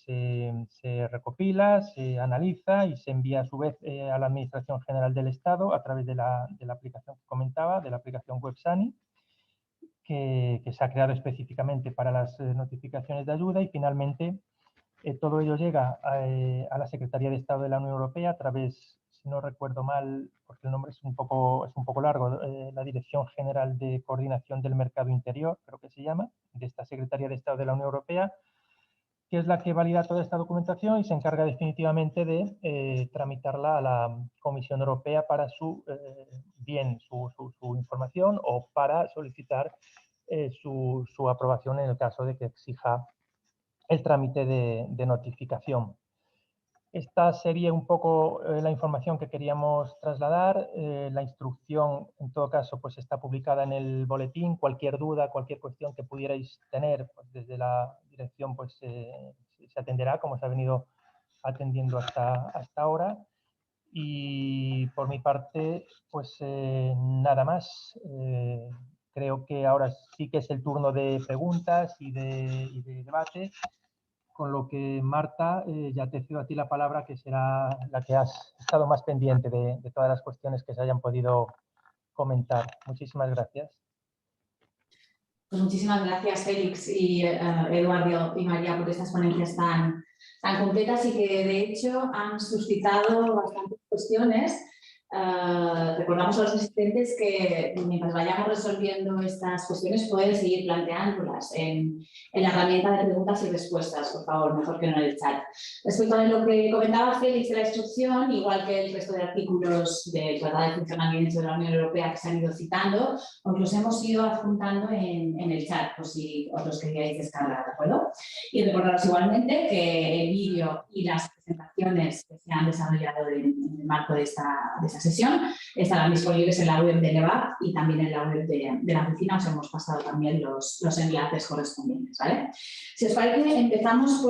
recopila, se analiza y se envía a su vez a la Administración General del Estado a través de la aplicación que comentaba, de la aplicación WebSani, que se ha creado específicamente para las notificaciones de ayuda, y finalmente todo ello llega a la Secretaría de Estado de la Unión Europea a través, si no recuerdo mal, porque el nombre es un poco largo, la Dirección General de Coordinación del Mercado Interior, creo que se llama, de esta Secretaría de Estado de la Unión Europea, que es la que valida toda esta documentación y se encarga definitivamente de tramitarla a la Comisión Europea para su información, o para solicitar su aprobación en el caso de que exija el trámite de notificación. Esta sería un poco la información que queríamos trasladar. La instrucción, en todo caso, pues está publicada en el boletín. Cualquier duda, cualquier cuestión que pudierais tener, pues desde la dirección pues se atenderá, como se ha venido atendiendo hasta ahora. Y por mi parte, pues nada más. Creo que ahora sí que es el turno de preguntas y de debate, con lo que, Marta, ya te cedo a ti la palabra, que será la que has estado más pendiente de todas las cuestiones que se hayan podido comentar. Muchísimas gracias. Pues muchísimas gracias, Félix y Eduardo y María, por estas ponencias tan completas y que de hecho han suscitado bastantes cuestiones. Recordamos a los asistentes que mientras vayamos resolviendo estas cuestiones pueden seguir planteándolas en la herramienta de preguntas y respuestas, por favor, mejor que no en el chat. Respecto a lo que comentaba Félix de la instrucción, igual que el resto de artículos del Tratado de Funcionamiento de la Unión Europea que se han ido citando, os los hemos ido adjuntando en el chat, por si os los queríais descargar, ¿de acuerdo? Y recordaros igualmente que el vídeo y las presentaciones que se han desarrollado en el marco de esta sesión estarán disponibles en la web de LEVAP y también en la web de la oficina. Os hemos pasado también los enlaces correspondientes, ¿vale? Si os parece, empezamos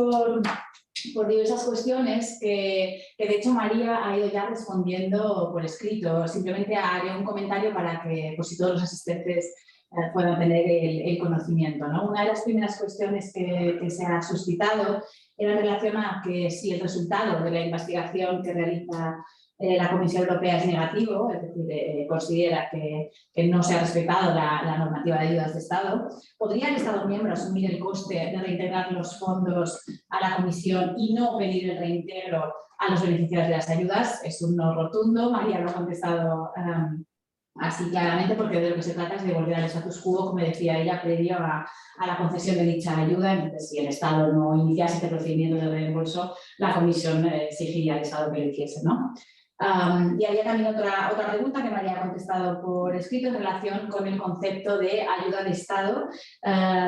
por diversas cuestiones que de hecho María ha ido ya respondiendo por escrito. Simplemente haré un comentario para que, por si todos los asistentes puedan tener el conocimiento, ¿no? Una de las primeras cuestiones que se ha suscitado era en relación a que si el resultado de la investigación que realiza la Comisión Europea es negativo, es decir, considera que no se ha respetado la normativa de ayudas de Estado, ¿podría el Estado miembro asumir el coste de reintegrar los fondos a la Comisión y no pedir el reintegro a los beneficiarios de las ayudas? Es un no rotundo. María lo ha contestado así claramente, porque de lo que se trata es de volver al status quo, como decía ella, previo a la concesión de dicha ayuda. Entonces, si el Estado no iniciase este procedimiento de reembolso, la Comisión exigiría al Estado que lo hiciese, ¿no? Y había también otra pregunta que María ha contestado por escrito en relación con el concepto de ayuda de Estado.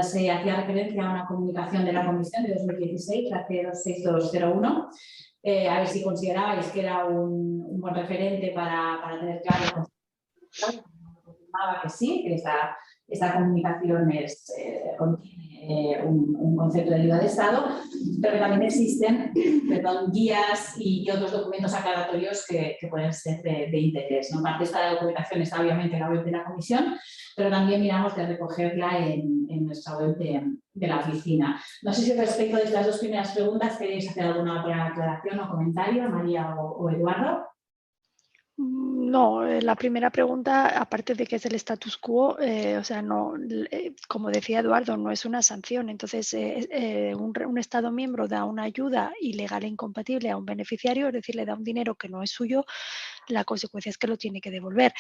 Se hacía referencia a una comunicación de la Comisión de 2016, la C26201. A ver si considerabais que era un buen referente para tener claro. Confirmaba que sí, que esta comunicación contiene un concepto de ayuda de Estado, pero que también existen guías y otros documentos aclaratorios que pueden ser de interés, ¿no? Parte de esta documentación está obviamente en la web de la Comisión, pero también miramos de recogerla en nuestra web de la oficina. No sé si respecto de estas dos primeras preguntas queréis hacer alguna otra aclaración o comentario, María o Eduardo. No, la primera pregunta, aparte de que es el status quo, o sea, no, como decía Eduardo, no es una sanción. Entonces, un Estado miembro da una ayuda ilegal e incompatible a un beneficiario, es decir, le da un dinero que no es suyo, la consecuencia es que lo tiene que devolver.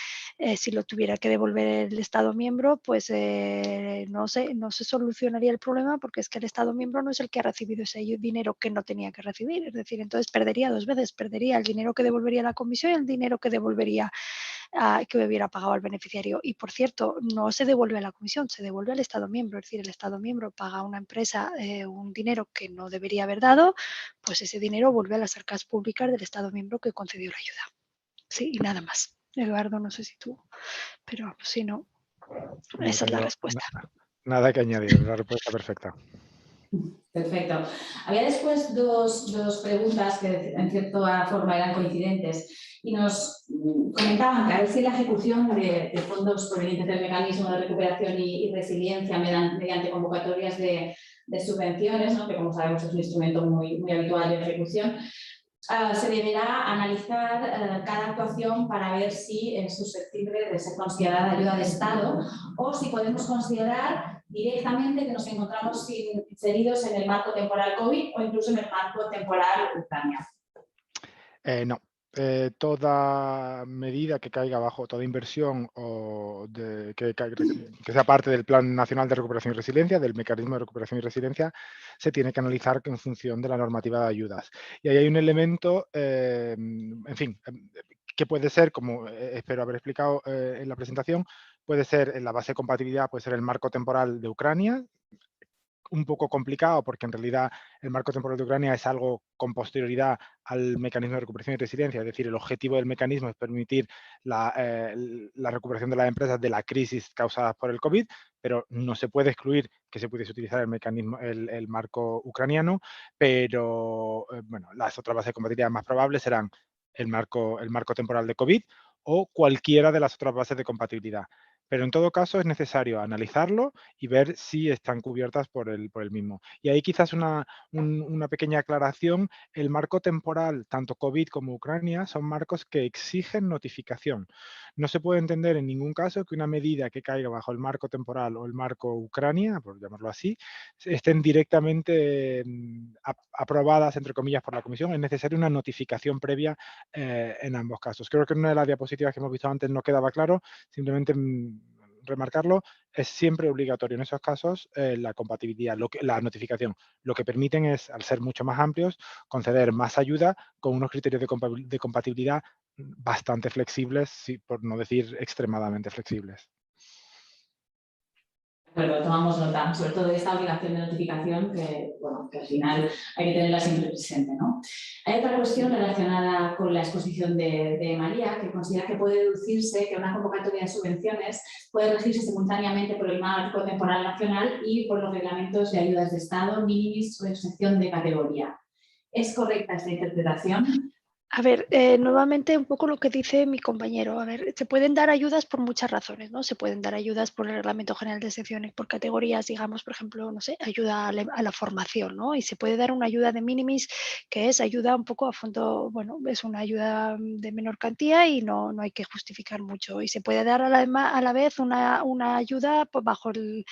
Si lo tuviera que devolver el Estado miembro, pues no se solucionaría el problema, porque es que el Estado miembro no es el que ha recibido ese dinero que no tenía que recibir. Es decir, entonces perdería dos veces, perdería el dinero que devolvería la Comisión y el dinero que devolvería, que hubiera pagado al beneficiario. Y por cierto, no se devuelve a la Comisión, se devuelve al Estado miembro. Es decir, el Estado miembro paga a una empresa un dinero que no debería haber dado, pues ese dinero vuelve a las arcas públicas del Estado miembro que concedió la ayuda. Sí, y nada más. Eduardo, no sé si tú, pero si no, esa es la respuesta. Nada que añadir, la respuesta perfecta. Perfecto. Había después dos preguntas que en cierta forma eran coincidentes y nos comentaban que a ver si la ejecución de fondos provenientes del mecanismo de recuperación y resiliencia mediante convocatorias de subvenciones, ¿no? Que como sabemos es un instrumento muy habitual de ejecución, se deberá analizar cada actuación para ver si es susceptible de ser considerada ayuda de Estado o si podemos considerar directamente que nos encontramos inseridos en el marco temporal COVID o incluso en el marco temporal Ucrania. No. Toda medida que caiga bajo, toda inversión o que sea parte del Plan Nacional de Recuperación y Resiliencia, del Mecanismo de Recuperación y Resiliencia, se tiene que analizar en función de la normativa de ayudas. Y ahí hay un elemento, en fin, que puede ser, como espero haber explicado en la presentación, puede ser en la base de compatibilidad, puede ser el marco temporal de Ucrania, un poco complicado porque en realidad el marco temporal de Ucrania es algo con posterioridad al mecanismo de recuperación y resiliencia, es decir, el objetivo del mecanismo es permitir la recuperación de las empresas de la crisis causada por el COVID, pero no se puede excluir que se pudiese utilizar el mecanismo, el marco ucraniano, pero bueno, las otras bases de compatibilidad más probables serán el marco temporal de COVID o cualquiera de las otras bases de compatibilidad. pero en todo caso es necesario analizarlo y ver si están cubiertas por el mismo. Y ahí quizás una pequeña aclaración: el marco temporal, tanto COVID como Ucrania, son marcos que exigen notificación. No se puede entender en ningún caso que una medida que caiga bajo el marco temporal o el marco Ucrania, por llamarlo así, estén directamente aprobadas, entre comillas, por la Comisión. Es necesaria una notificación previa en ambos casos. Creo que en una de las diapositivas que hemos visto antes no quedaba claro, simplemente remarcarlo: es siempre obligatorio en esos casos la compatibilidad, la notificación. Lo que permiten es, al ser mucho más amplios, conceder más ayuda con unos criterios de compatibilidad bastante flexibles, por no decir extremadamente flexibles. Bueno, tomamos nota, sobre todo de esta obligación de notificación que, bueno, que al final hay que tenerla siempre presente, ¿no? Hay otra cuestión relacionada con la exposición de María, que considera que puede deducirse que una convocatoria de subvenciones puede regirse simultáneamente por el marco temporal nacional y por los reglamentos de ayudas de Estado, minimis o excepción de categoría. ¿Es correcta esta interpretación? A ver, nuevamente un poco lo que dice mi compañero. A ver, se pueden dar ayudas por muchas razones, ¿no? Se pueden dar ayudas por el Reglamento General de Excepciones por categorías, digamos, por ejemplo, no sé, ayuda a la formación, ¿no? Y se puede dar una ayuda de minimis, que es ayuda un poco a fondo, bueno, es una ayuda de menor cantidad y no hay que justificar mucho. Y se puede dar a la vez una ayuda bajo el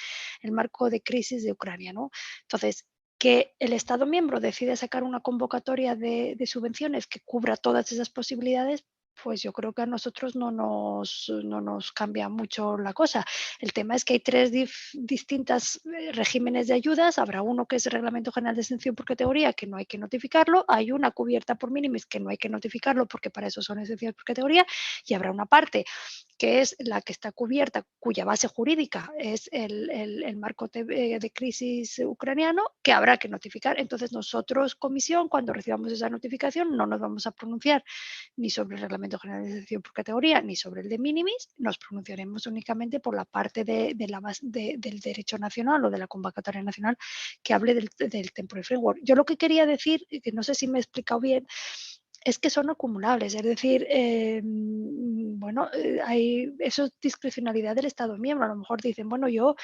marco de crisis de Ucrania, ¿no? Entonces, que el Estado miembro decide sacar una convocatoria de subvenciones que cubra todas esas posibilidades, pues yo creo que a nosotros no nos cambia mucho la cosa. El tema es que hay tres distintos regímenes de ayudas. Habrá uno que es el Reglamento General de Exención por categoría, que no hay que notificarlo. Hay una cubierta por minimis, que no hay que notificarlo porque para eso son exenciones por categoría. Y habrá una parte que es la que está cubierta, cuya base jurídica es el marco de crisis ucraniano, que habrá que notificar. Entonces nosotros, Comisión, cuando recibamos esa notificación, no nos vamos a pronunciar ni sobre el Reglamento General de Exención por categoría, ni sobre el de minimis. Nos pronunciaremos únicamente por la parte del derecho nacional o de la convocatoria nacional que hable del temporary framework. Yo lo que quería decir, que no sé si me he explicado bien, es que son acumulables, es decir, bueno, eso es discrecionalidad del Estado miembro. A lo mejor dicen, bueno, yo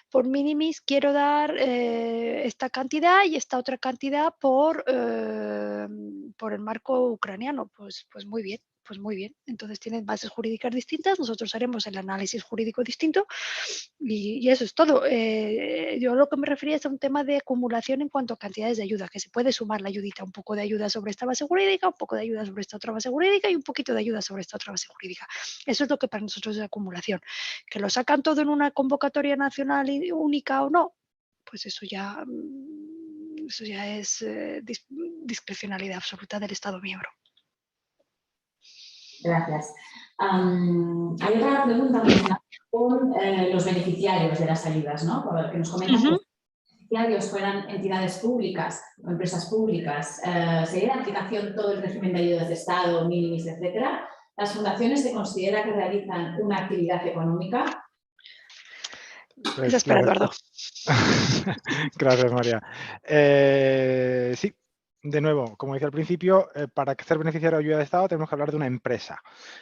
por minimis quiero dar esta cantidad y esta otra cantidad por el marco ucraniano. Pues muy bien. Pues muy bien, entonces tienen bases jurídicas distintas, nosotros haremos el análisis jurídico distinto y eso es todo. Yo lo que me refería es a un tema de acumulación en cuanto a cantidades de ayuda, que se puede sumar la ayudita, un poco de ayuda sobre esta base jurídica, un poco de ayuda sobre esta otra base jurídica y un poquito de ayuda sobre esta otra base jurídica. Eso es lo que para nosotros es acumulación. Que lo sacan todo en una convocatoria nacional única o no, pues eso ya es discrecionalidad absoluta del Estado miembro. Gracias. Hay otra pregunta relacionada con los beneficiarios de las ayudas, ¿no? Que nos comentan que los beneficiarios fueran entidades públicas o empresas públicas. ¿Sería de aplicación todo el régimen de ayudas de Estado, minimis, etcétera? ¿Las fundaciones se considera que realizan una actividad económica? Pues, espera, Eduardo. Gracias, María. Sí. De nuevo, como decía al principio, para ser beneficiario de ayuda de Estado tenemos que hablar de una empresa.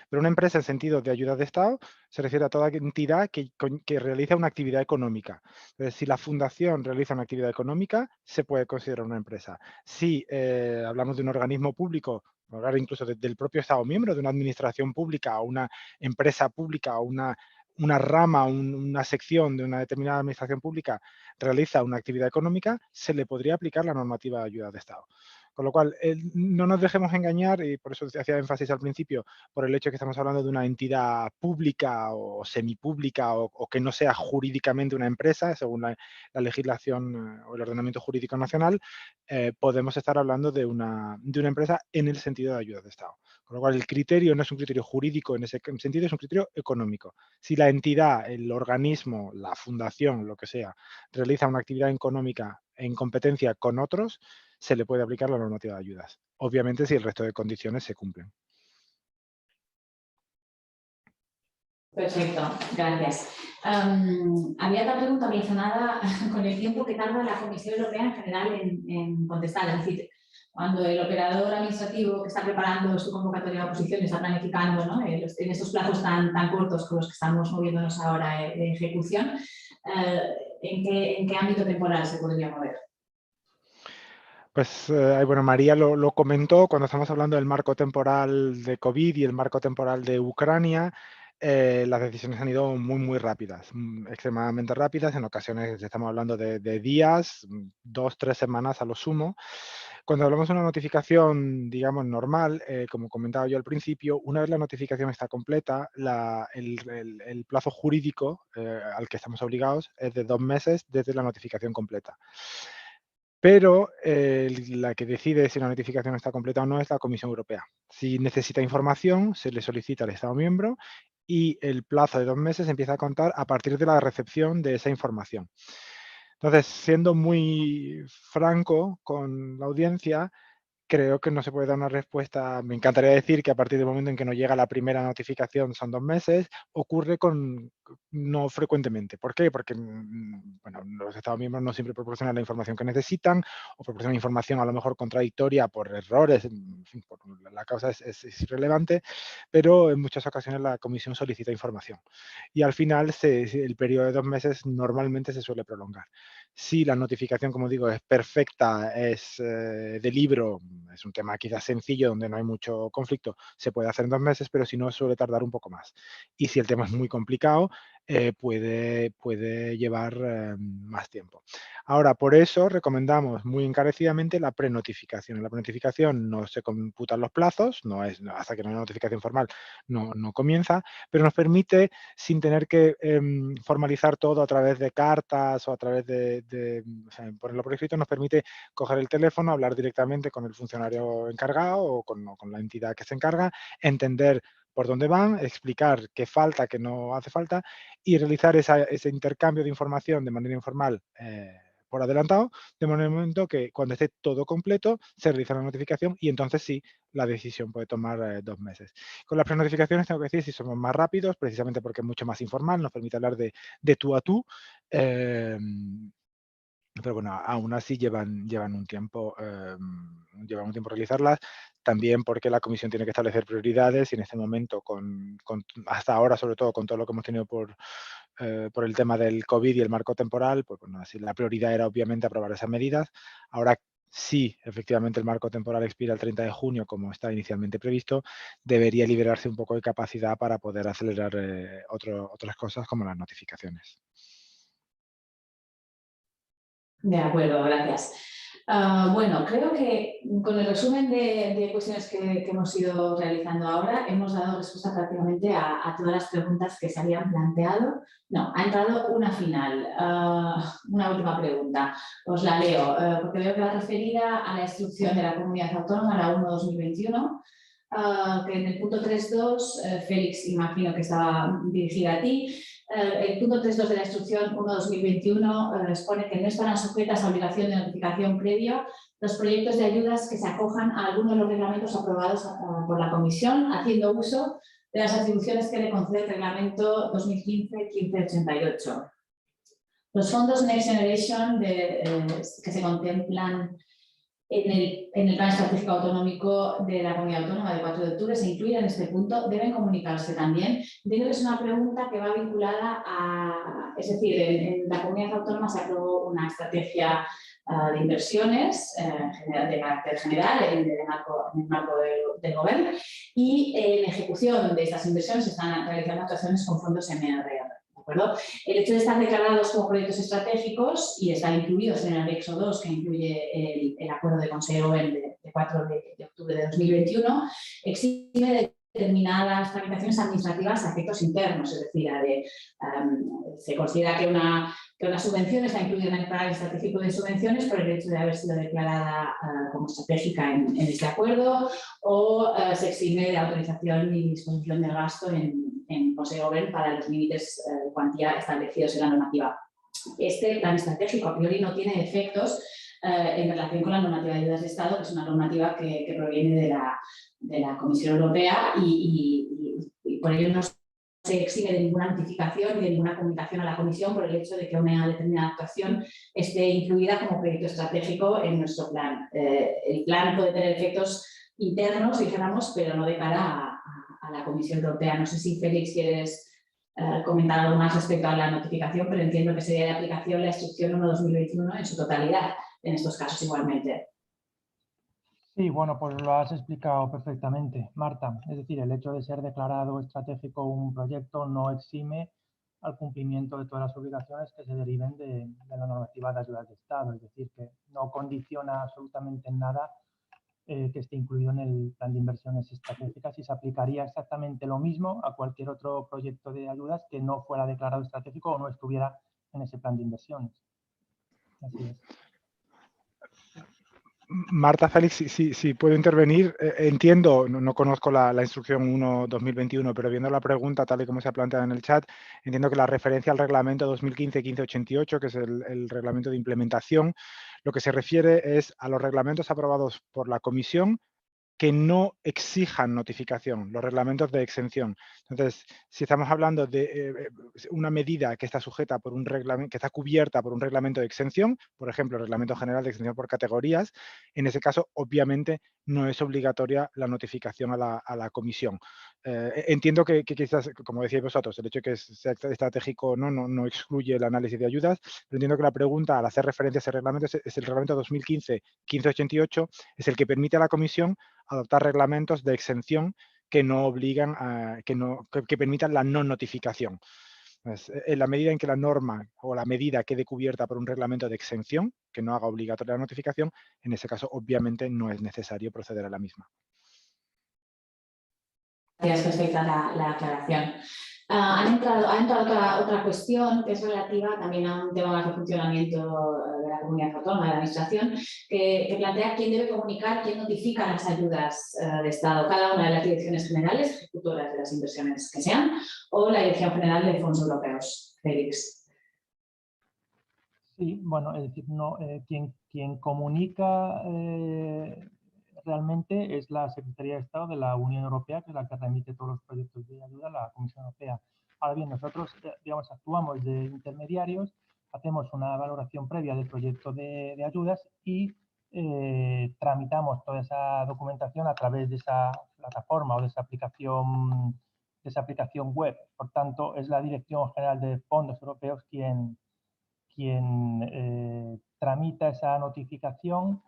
Pero una empresa en sentido de ayuda de Estado se refiere a toda entidad que realiza una actividad económica. Entonces, si la fundación realiza una actividad económica, se puede considerar una empresa. Si hablamos de un organismo público, hablar incluso del propio Estado miembro, de una administración pública o una empresa pública o una rama, una sección de una determinada administración pública realiza una actividad económica, se le podría aplicar la normativa de ayuda de Estado. Con lo cual, no nos dejemos engañar, y por eso hacía énfasis al principio, por el hecho de que estamos hablando de una entidad pública o semipública o que no sea jurídicamente una empresa, según la legislación o el ordenamiento jurídico nacional, podemos estar hablando de una empresa en el sentido de ayuda de Estado. Con lo cual, el criterio no es un criterio jurídico en ese sentido, es un criterio económico. Si la entidad, el organismo, la fundación, lo que sea, realiza una actividad económica en competencia con otros, se le puede aplicar la normativa de ayudas. Obviamente, si el resto de condiciones se cumplen. Perfecto, gracias. Había otra pregunta mencionada con el tiempo que tarda la Comisión Europea en general en contestar. Es decir, cuando el operador administrativo que está preparando su convocatoria de oposición está planificando, ¿no?, en estos plazos tan cortos con los que estamos moviéndonos ahora de ejecución, ¿en qué ámbito temporal se podría mover? Pues, bueno, María lo comentó cuando estamos hablando del marco temporal de COVID y el marco temporal de Ucrania. Las decisiones han ido muy rápidas, extremadamente rápidas. En ocasiones estamos hablando de días, 2, 3 semanas a lo sumo. Cuando hablamos de una notificación, digamos, normal, como comentaba yo al principio, una vez la notificación está completa, el plazo jurídico al que estamos obligados es de 2 meses desde la notificación completa. Pero la que decide si una notificación está completa o no es la Comisión Europea. Si necesita información, se le solicita al Estado miembro y el plazo de 2 meses empieza a contar a partir de la recepción de esa información. Entonces, siendo muy franco con la audiencia, creo que no se puede dar una respuesta. Me encantaría decir que a partir del momento en que nos llega la primera notificación son 2 meses, ocurre no frecuentemente. ¿Por qué? Porque bueno, los Estados miembros no siempre proporcionan la información que necesitan o proporcionan información a lo mejor contradictoria por errores, en fin, la causa es irrelevante, pero en muchas ocasiones la Comisión solicita información. Y al final el periodo de 2 meses normalmente se suele prolongar. Si la notificación, como digo, es perfecta, es de libro, es un tema quizás sencillo donde no hay mucho conflicto, se puede hacer en 2 meses, pero si no suele tardar un poco más. Y si el tema es muy complicado, puede llevar más tiempo. Ahora, por eso recomendamos muy encarecidamente la prenotificación. En la prenotificación no se computan los plazos, hasta que no hay una notificación formal no comienza, pero nos permite, sin tener que formalizar todo a través de cartas o a través o sea, ponerlo por escrito, nos permite coger el teléfono, hablar directamente con el funcionario encargado o con la entidad que se encarga, entender por dónde van, explicar qué falta, qué no hace falta y realizar ese intercambio de información de manera informal por adelantado, de momento que cuando esté todo completo se realiza la notificación y entonces sí, la decisión puede tomar 2 meses. Con las prenotificaciones tengo que decir si somos más rápidos, precisamente porque es mucho más informal, nos permite hablar de tú a tú, pero bueno, aún así llevan un tiempo realizarlas, también porque la comisión tiene que establecer prioridades y en este momento, hasta ahora, sobre todo con todo lo que hemos tenido por el tema del COVID y el marco temporal, pues bueno, así la prioridad era obviamente aprobar esas medidas. Ahora sí, efectivamente el marco temporal expira el 30 de junio, como está inicialmente previsto, debería liberarse un poco de capacidad para poder acelerar otras cosas como las notificaciones. De acuerdo, gracias. Bueno, creo que con el resumen de cuestiones que hemos ido realizando ahora hemos dado respuesta prácticamente a todas las preguntas que se habían planteado. No, ha entrado una final, una última pregunta. Os la leo, porque veo que va referida a la instrucción de la Comunidad Autónoma, la 1/2021, que en el punto 3.2, Félix, imagino que estaba dirigida a ti. El punto 3.2 de la instrucción 1/2021 expone que no estarán sujetas a obligación de notificación previa los proyectos de ayudas que se acojan a alguno de los reglamentos aprobados por la Comisión, haciendo uso de las atribuciones que le concede el Reglamento 2015-1588. Los fondos Next Generation que se contemplan en el Plan Estratégico Autonómico de la Comunidad Autónoma del 4 de octubre se incluyen en este punto, deben comunicarse también. Creo que es una pregunta que va vinculada a, es decir, en la Comunidad Autónoma se aprobó una estrategia de inversiones de carácter general en el marco del Gobierno y en ejecución de estas inversiones se están realizando actuaciones con fondos MRR. ¿De acuerdo? El hecho de estar declarados como proyectos estratégicos y estar incluidos en el anexo 2, que incluye el acuerdo de Consejo de 4 de octubre de 2021, exime de determinadas tramitaciones administrativas a efectos internos, es decir, se considera que una subvención está incluida en el plan estratégico de subvenciones por el hecho de haber sido declarada como estratégica en este acuerdo o se exime de autorización y disposición del gasto en Consejo para los límites de cuantía establecidos en la normativa. Este plan estratégico a priori no tiene efectos en relación con la normativa de ayudas de Estado, que es una normativa que proviene de la Comisión Europea y por ello no se exime de ninguna notificación ni de ninguna comunicación a la Comisión por el hecho de que una determinada actuación esté incluida como proyecto estratégico en nuestro plan. El plan puede tener efectos internos, dijéramos, pero no de cara a la Comisión Europea. No sé si, Félix, quieres comentar algo más respecto a la notificación, pero entiendo que sería de aplicación la instrucción 1/2021 en su totalidad, en estos casos igualmente. Sí, bueno, pues lo has explicado perfectamente, Marta. Es decir, el hecho de ser declarado estratégico un proyecto no exime al cumplimiento de todas las obligaciones que se deriven de la normativa de ayudas de Estado. Es decir, que no condiciona absolutamente en nada que esté incluido en el plan de inversiones estratégicas y se aplicaría exactamente lo mismo a cualquier otro proyecto de ayudas que no fuera declarado estratégico o no estuviera en ese plan de inversiones. Así es. Marta, Félix, si puedo intervenir, entiendo, no conozco la instrucción 1/2021, pero viendo la pregunta tal y como se ha planteado en el chat, entiendo que la referencia al reglamento 2015-1588, que es el reglamento de implementación, lo que se refiere es a los reglamentos aprobados por la Comisión que no exijan notificación, los reglamentos de exención. Entonces, si estamos hablando de una medida que está sujeta por un reglamento, que está cubierta por un reglamento de exención, por ejemplo, el Reglamento General de Exención por Categorías, en ese caso, obviamente, no es obligatoria la notificación a la Comisión. Entiendo que quizás, como decíais vosotros, el hecho de que sea estratégico o no excluye el análisis de ayudas, pero entiendo que la pregunta, al hacer referencia a ese reglamento, es el reglamento 2015-1588, es el que permite a la Comisión adoptar reglamentos de exención que no obligan que permitan la no notificación. Pues, en la medida en que la norma o la medida quede cubierta por un reglamento de exención, que no haga obligatoria la notificación, en ese caso obviamente no es necesario proceder a la misma. Gracias, perfecta la aclaración. Ha entrado otra cuestión que es relativa también a un tema más de funcionamiento de la comunidad autónoma, de la administración, que plantea quién debe comunicar, quién notifica las ayudas de Estado, cada una de las direcciones generales ejecutoras de las inversiones que sean, o la Dirección General de Fondos Europeos. Félix. Sí, bueno, es decir, no, quien comunica realmente es la Secretaría de Estado de la Unión Europea, que es la que remite todos los proyectos de ayuda a la Comisión Europea. Ahora bien, nosotros, digamos, actuamos de intermediarios, hacemos una valoración previa del proyecto de ayudas y tramitamos toda esa documentación a través de esa plataforma o de esa aplicación web. Por tanto, es la Dirección General de Fondos Europeos quien tramita esa notificación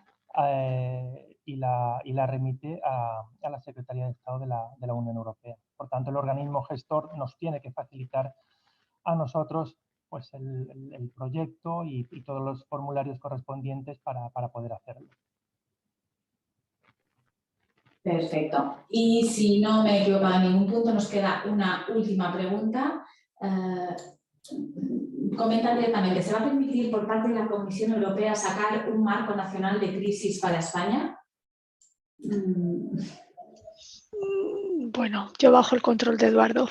y la remite a la Secretaría de Estado de la Unión Europea. Por tanto, el organismo gestor nos tiene que facilitar a nosotros pues, el proyecto y todos los formularios correspondientes para poder hacerlo. Perfecto. Y si no me he equivocado en ningún punto, nos queda una última pregunta. Comentan directamente, ¿se va a permitir por parte de la Comisión Europea sacar un marco nacional de crisis para España? Bueno, yo bajo el control de Eduardo.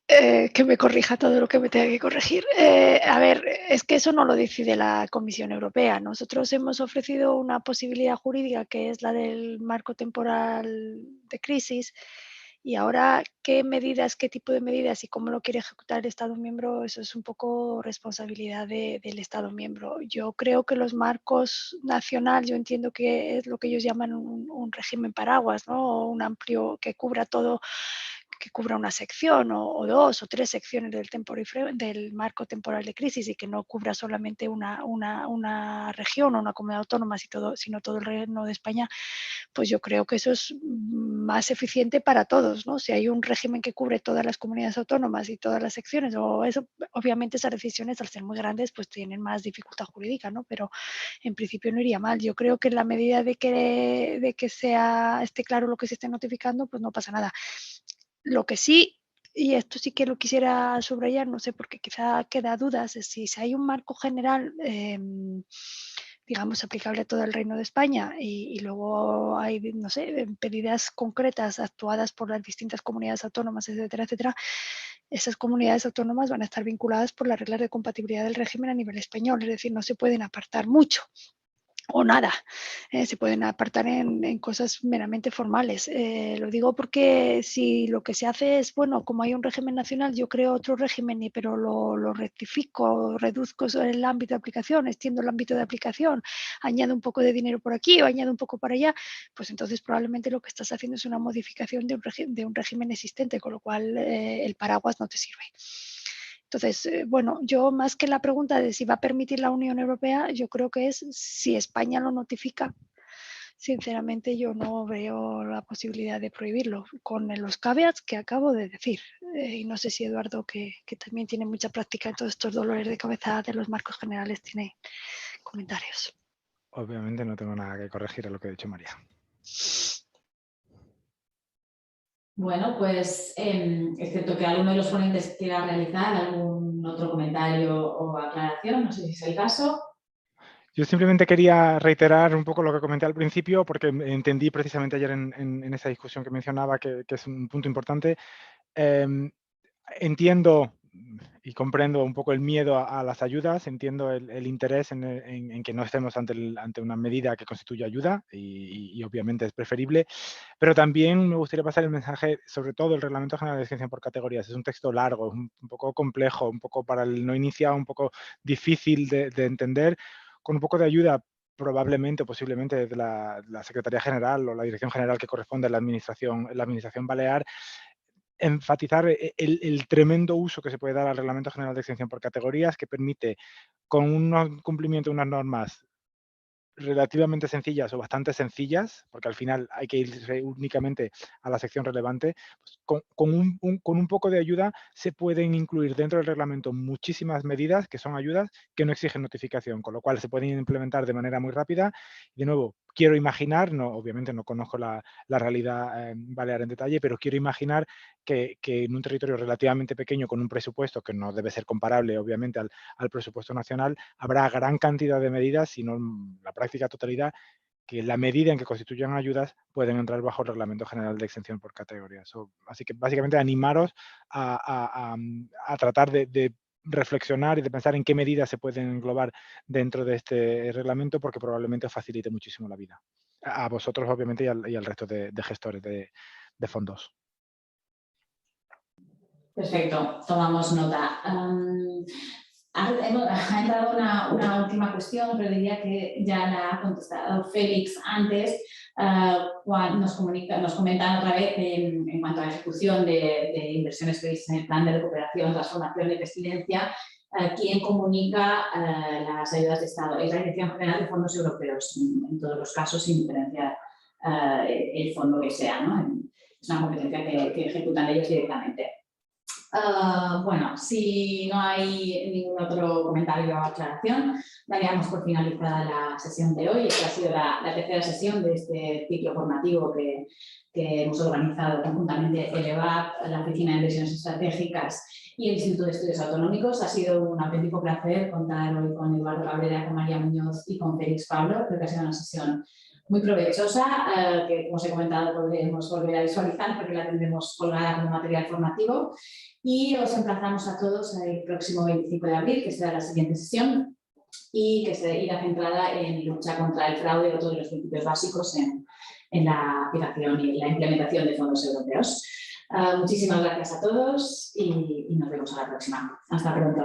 Que me corrija todo lo que me tenga que corregir. A ver, es que eso no lo decide la Comisión Europea. Nosotros hemos ofrecido una posibilidad jurídica que es la del marco temporal de crisis y ahora qué medidas, qué tipo de medidas y cómo lo quiere ejecutar el Estado miembro, eso es un poco responsabilidad del Estado miembro. Yo creo que los marcos nacional, yo entiendo que es lo que ellos llaman un régimen paraguas, ¿no? Un amplio que cubra todo, que cubra una sección o dos o tres secciones del marco temporal de crisis y que no cubra solamente una región o una comunidad autónoma, sino todo el reino de España, pues yo creo que eso es más eficiente para todos, ¿no? Si hay un régimen que cubre todas las comunidades autónomas y todas las secciones, o eso, obviamente esas decisiones al ser muy grandes pues tienen más dificultad jurídica, ¿no? Pero en principio no iría mal. Yo creo que en la medida de que esté claro lo que se esté notificando, pues no pasa nada. Lo que sí, y esto sí que lo quisiera subrayar, no sé, porque quizá queda dudas, es si hay un marco general, digamos, aplicable a todo el Reino de España y luego hay, no sé, medidas concretas actuadas por las distintas comunidades autónomas, etcétera, etcétera, esas comunidades autónomas van a estar vinculadas por las reglas de compatibilidad del régimen a nivel español, es decir, no se pueden apartar mucho. o nada, se pueden apartar en cosas meramente formales. Lo digo porque si lo que se hace es, bueno, como hay un régimen nacional, yo creo otro régimen, pero lo rectifico, reduzco el ámbito de aplicación, extiendo el ámbito de aplicación, añado un poco de dinero por aquí o añado un poco para allá, pues entonces probablemente lo que estás haciendo es una modificación de un régimen existente, con lo cual el paraguas no te sirve. Entonces, bueno, yo más que la pregunta de si va a permitir la Unión Europea, yo creo que es si España lo notifica. Sinceramente, yo no veo la posibilidad de prohibirlo, con los caveats que acabo de decir. Y no sé si Eduardo, que también tiene mucha práctica en todos estos dolores de cabeza de los marcos generales, tiene comentarios. Obviamente no tengo nada que corregir a lo que ha dicho María. Bueno, pues excepto que alguno de los ponentes quiera realizar algún otro comentario o aclaración, no sé si es el caso. Yo simplemente quería reiterar un poco lo que comenté al principio, porque entendí precisamente ayer en esa discusión que mencionaba que es un punto importante. Entiendo y comprendo un poco el miedo a las ayudas, entiendo el interés en que no estemos ante una medida que constituya ayuda y obviamente es preferible, pero también me gustaría pasar el mensaje, sobre todo el Reglamento General de Exención por Categorías. Es un texto largo, un poco complejo, un poco para el no iniciado, un poco difícil de entender, con un poco de ayuda probablemente o posiblemente desde la Secretaría General o la Dirección General que corresponde a la Administración Balear, enfatizar el tremendo uso que se puede dar al Reglamento General de Exención por Categorías, que permite, con un cumplimiento de unas normas relativamente sencillas o bastante sencillas, porque al final hay que irse únicamente a la sección relevante, pues con un poco de ayuda se pueden incluir dentro del reglamento muchísimas medidas que son ayudas que no exigen notificación, con lo cual se pueden implementar de manera muy rápida. De nuevo, quiero imaginar, obviamente no conozco la realidad balear en detalle, pero quiero imaginar que en un territorio relativamente pequeño, con un presupuesto que no debe ser comparable obviamente al presupuesto nacional, habrá gran cantidad de medidas, si no la práctica totalidad, que en la medida en que constituyan ayudas pueden entrar bajo el Reglamento General de Exención por Categorías. Así que básicamente animaros a tratar de reflexionar y de pensar en qué medidas se pueden englobar dentro de este reglamento, porque probablemente os facilite muchísimo la vida. A vosotros, obviamente, y al resto de gestores de fondos. Perfecto, tomamos nota. Ha entrado una última cuestión, pero diría que ya la ha contestado Félix antes, cuando nos comentan otra vez en cuanto a la ejecución de inversiones previstas en el plan de recuperación, transformación y resiliencia, quién comunica las ayudas de Estado. Es la Dirección General de Fondos Europeos, en todos los casos, sin diferenciar el fondo que sea, ¿no? Es una competencia que ejecutan ellos directamente. Bueno, si no hay ningún otro comentario o aclaración, daríamos por finalizada la sesión de hoy. Esta ha sido la tercera sesión de este ciclo formativo que hemos organizado conjuntamente el EVAP, la Oficina de Inversiones Estratégicas y el Instituto de Estudios Autonómicos. Ha sido un auténtico placer contar hoy con Eduardo Cabrera, con María Muñoz y con Félix Pablo. Creo que ha sido una sesión muy provechosa, que como os he comentado podremos volver a visualizar porque la tendremos colgada como material formativo. Y os emplazamos a todos el próximo 25 de abril, que será la siguiente sesión, y que irá centrada en lucha contra el fraude y otros de los principios básicos en la aplicación y la implementación de fondos europeos. Muchísimas gracias a todos y nos vemos a la próxima. Hasta pronto.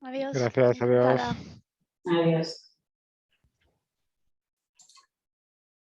Adiós. Gracias, adiós. Adiós.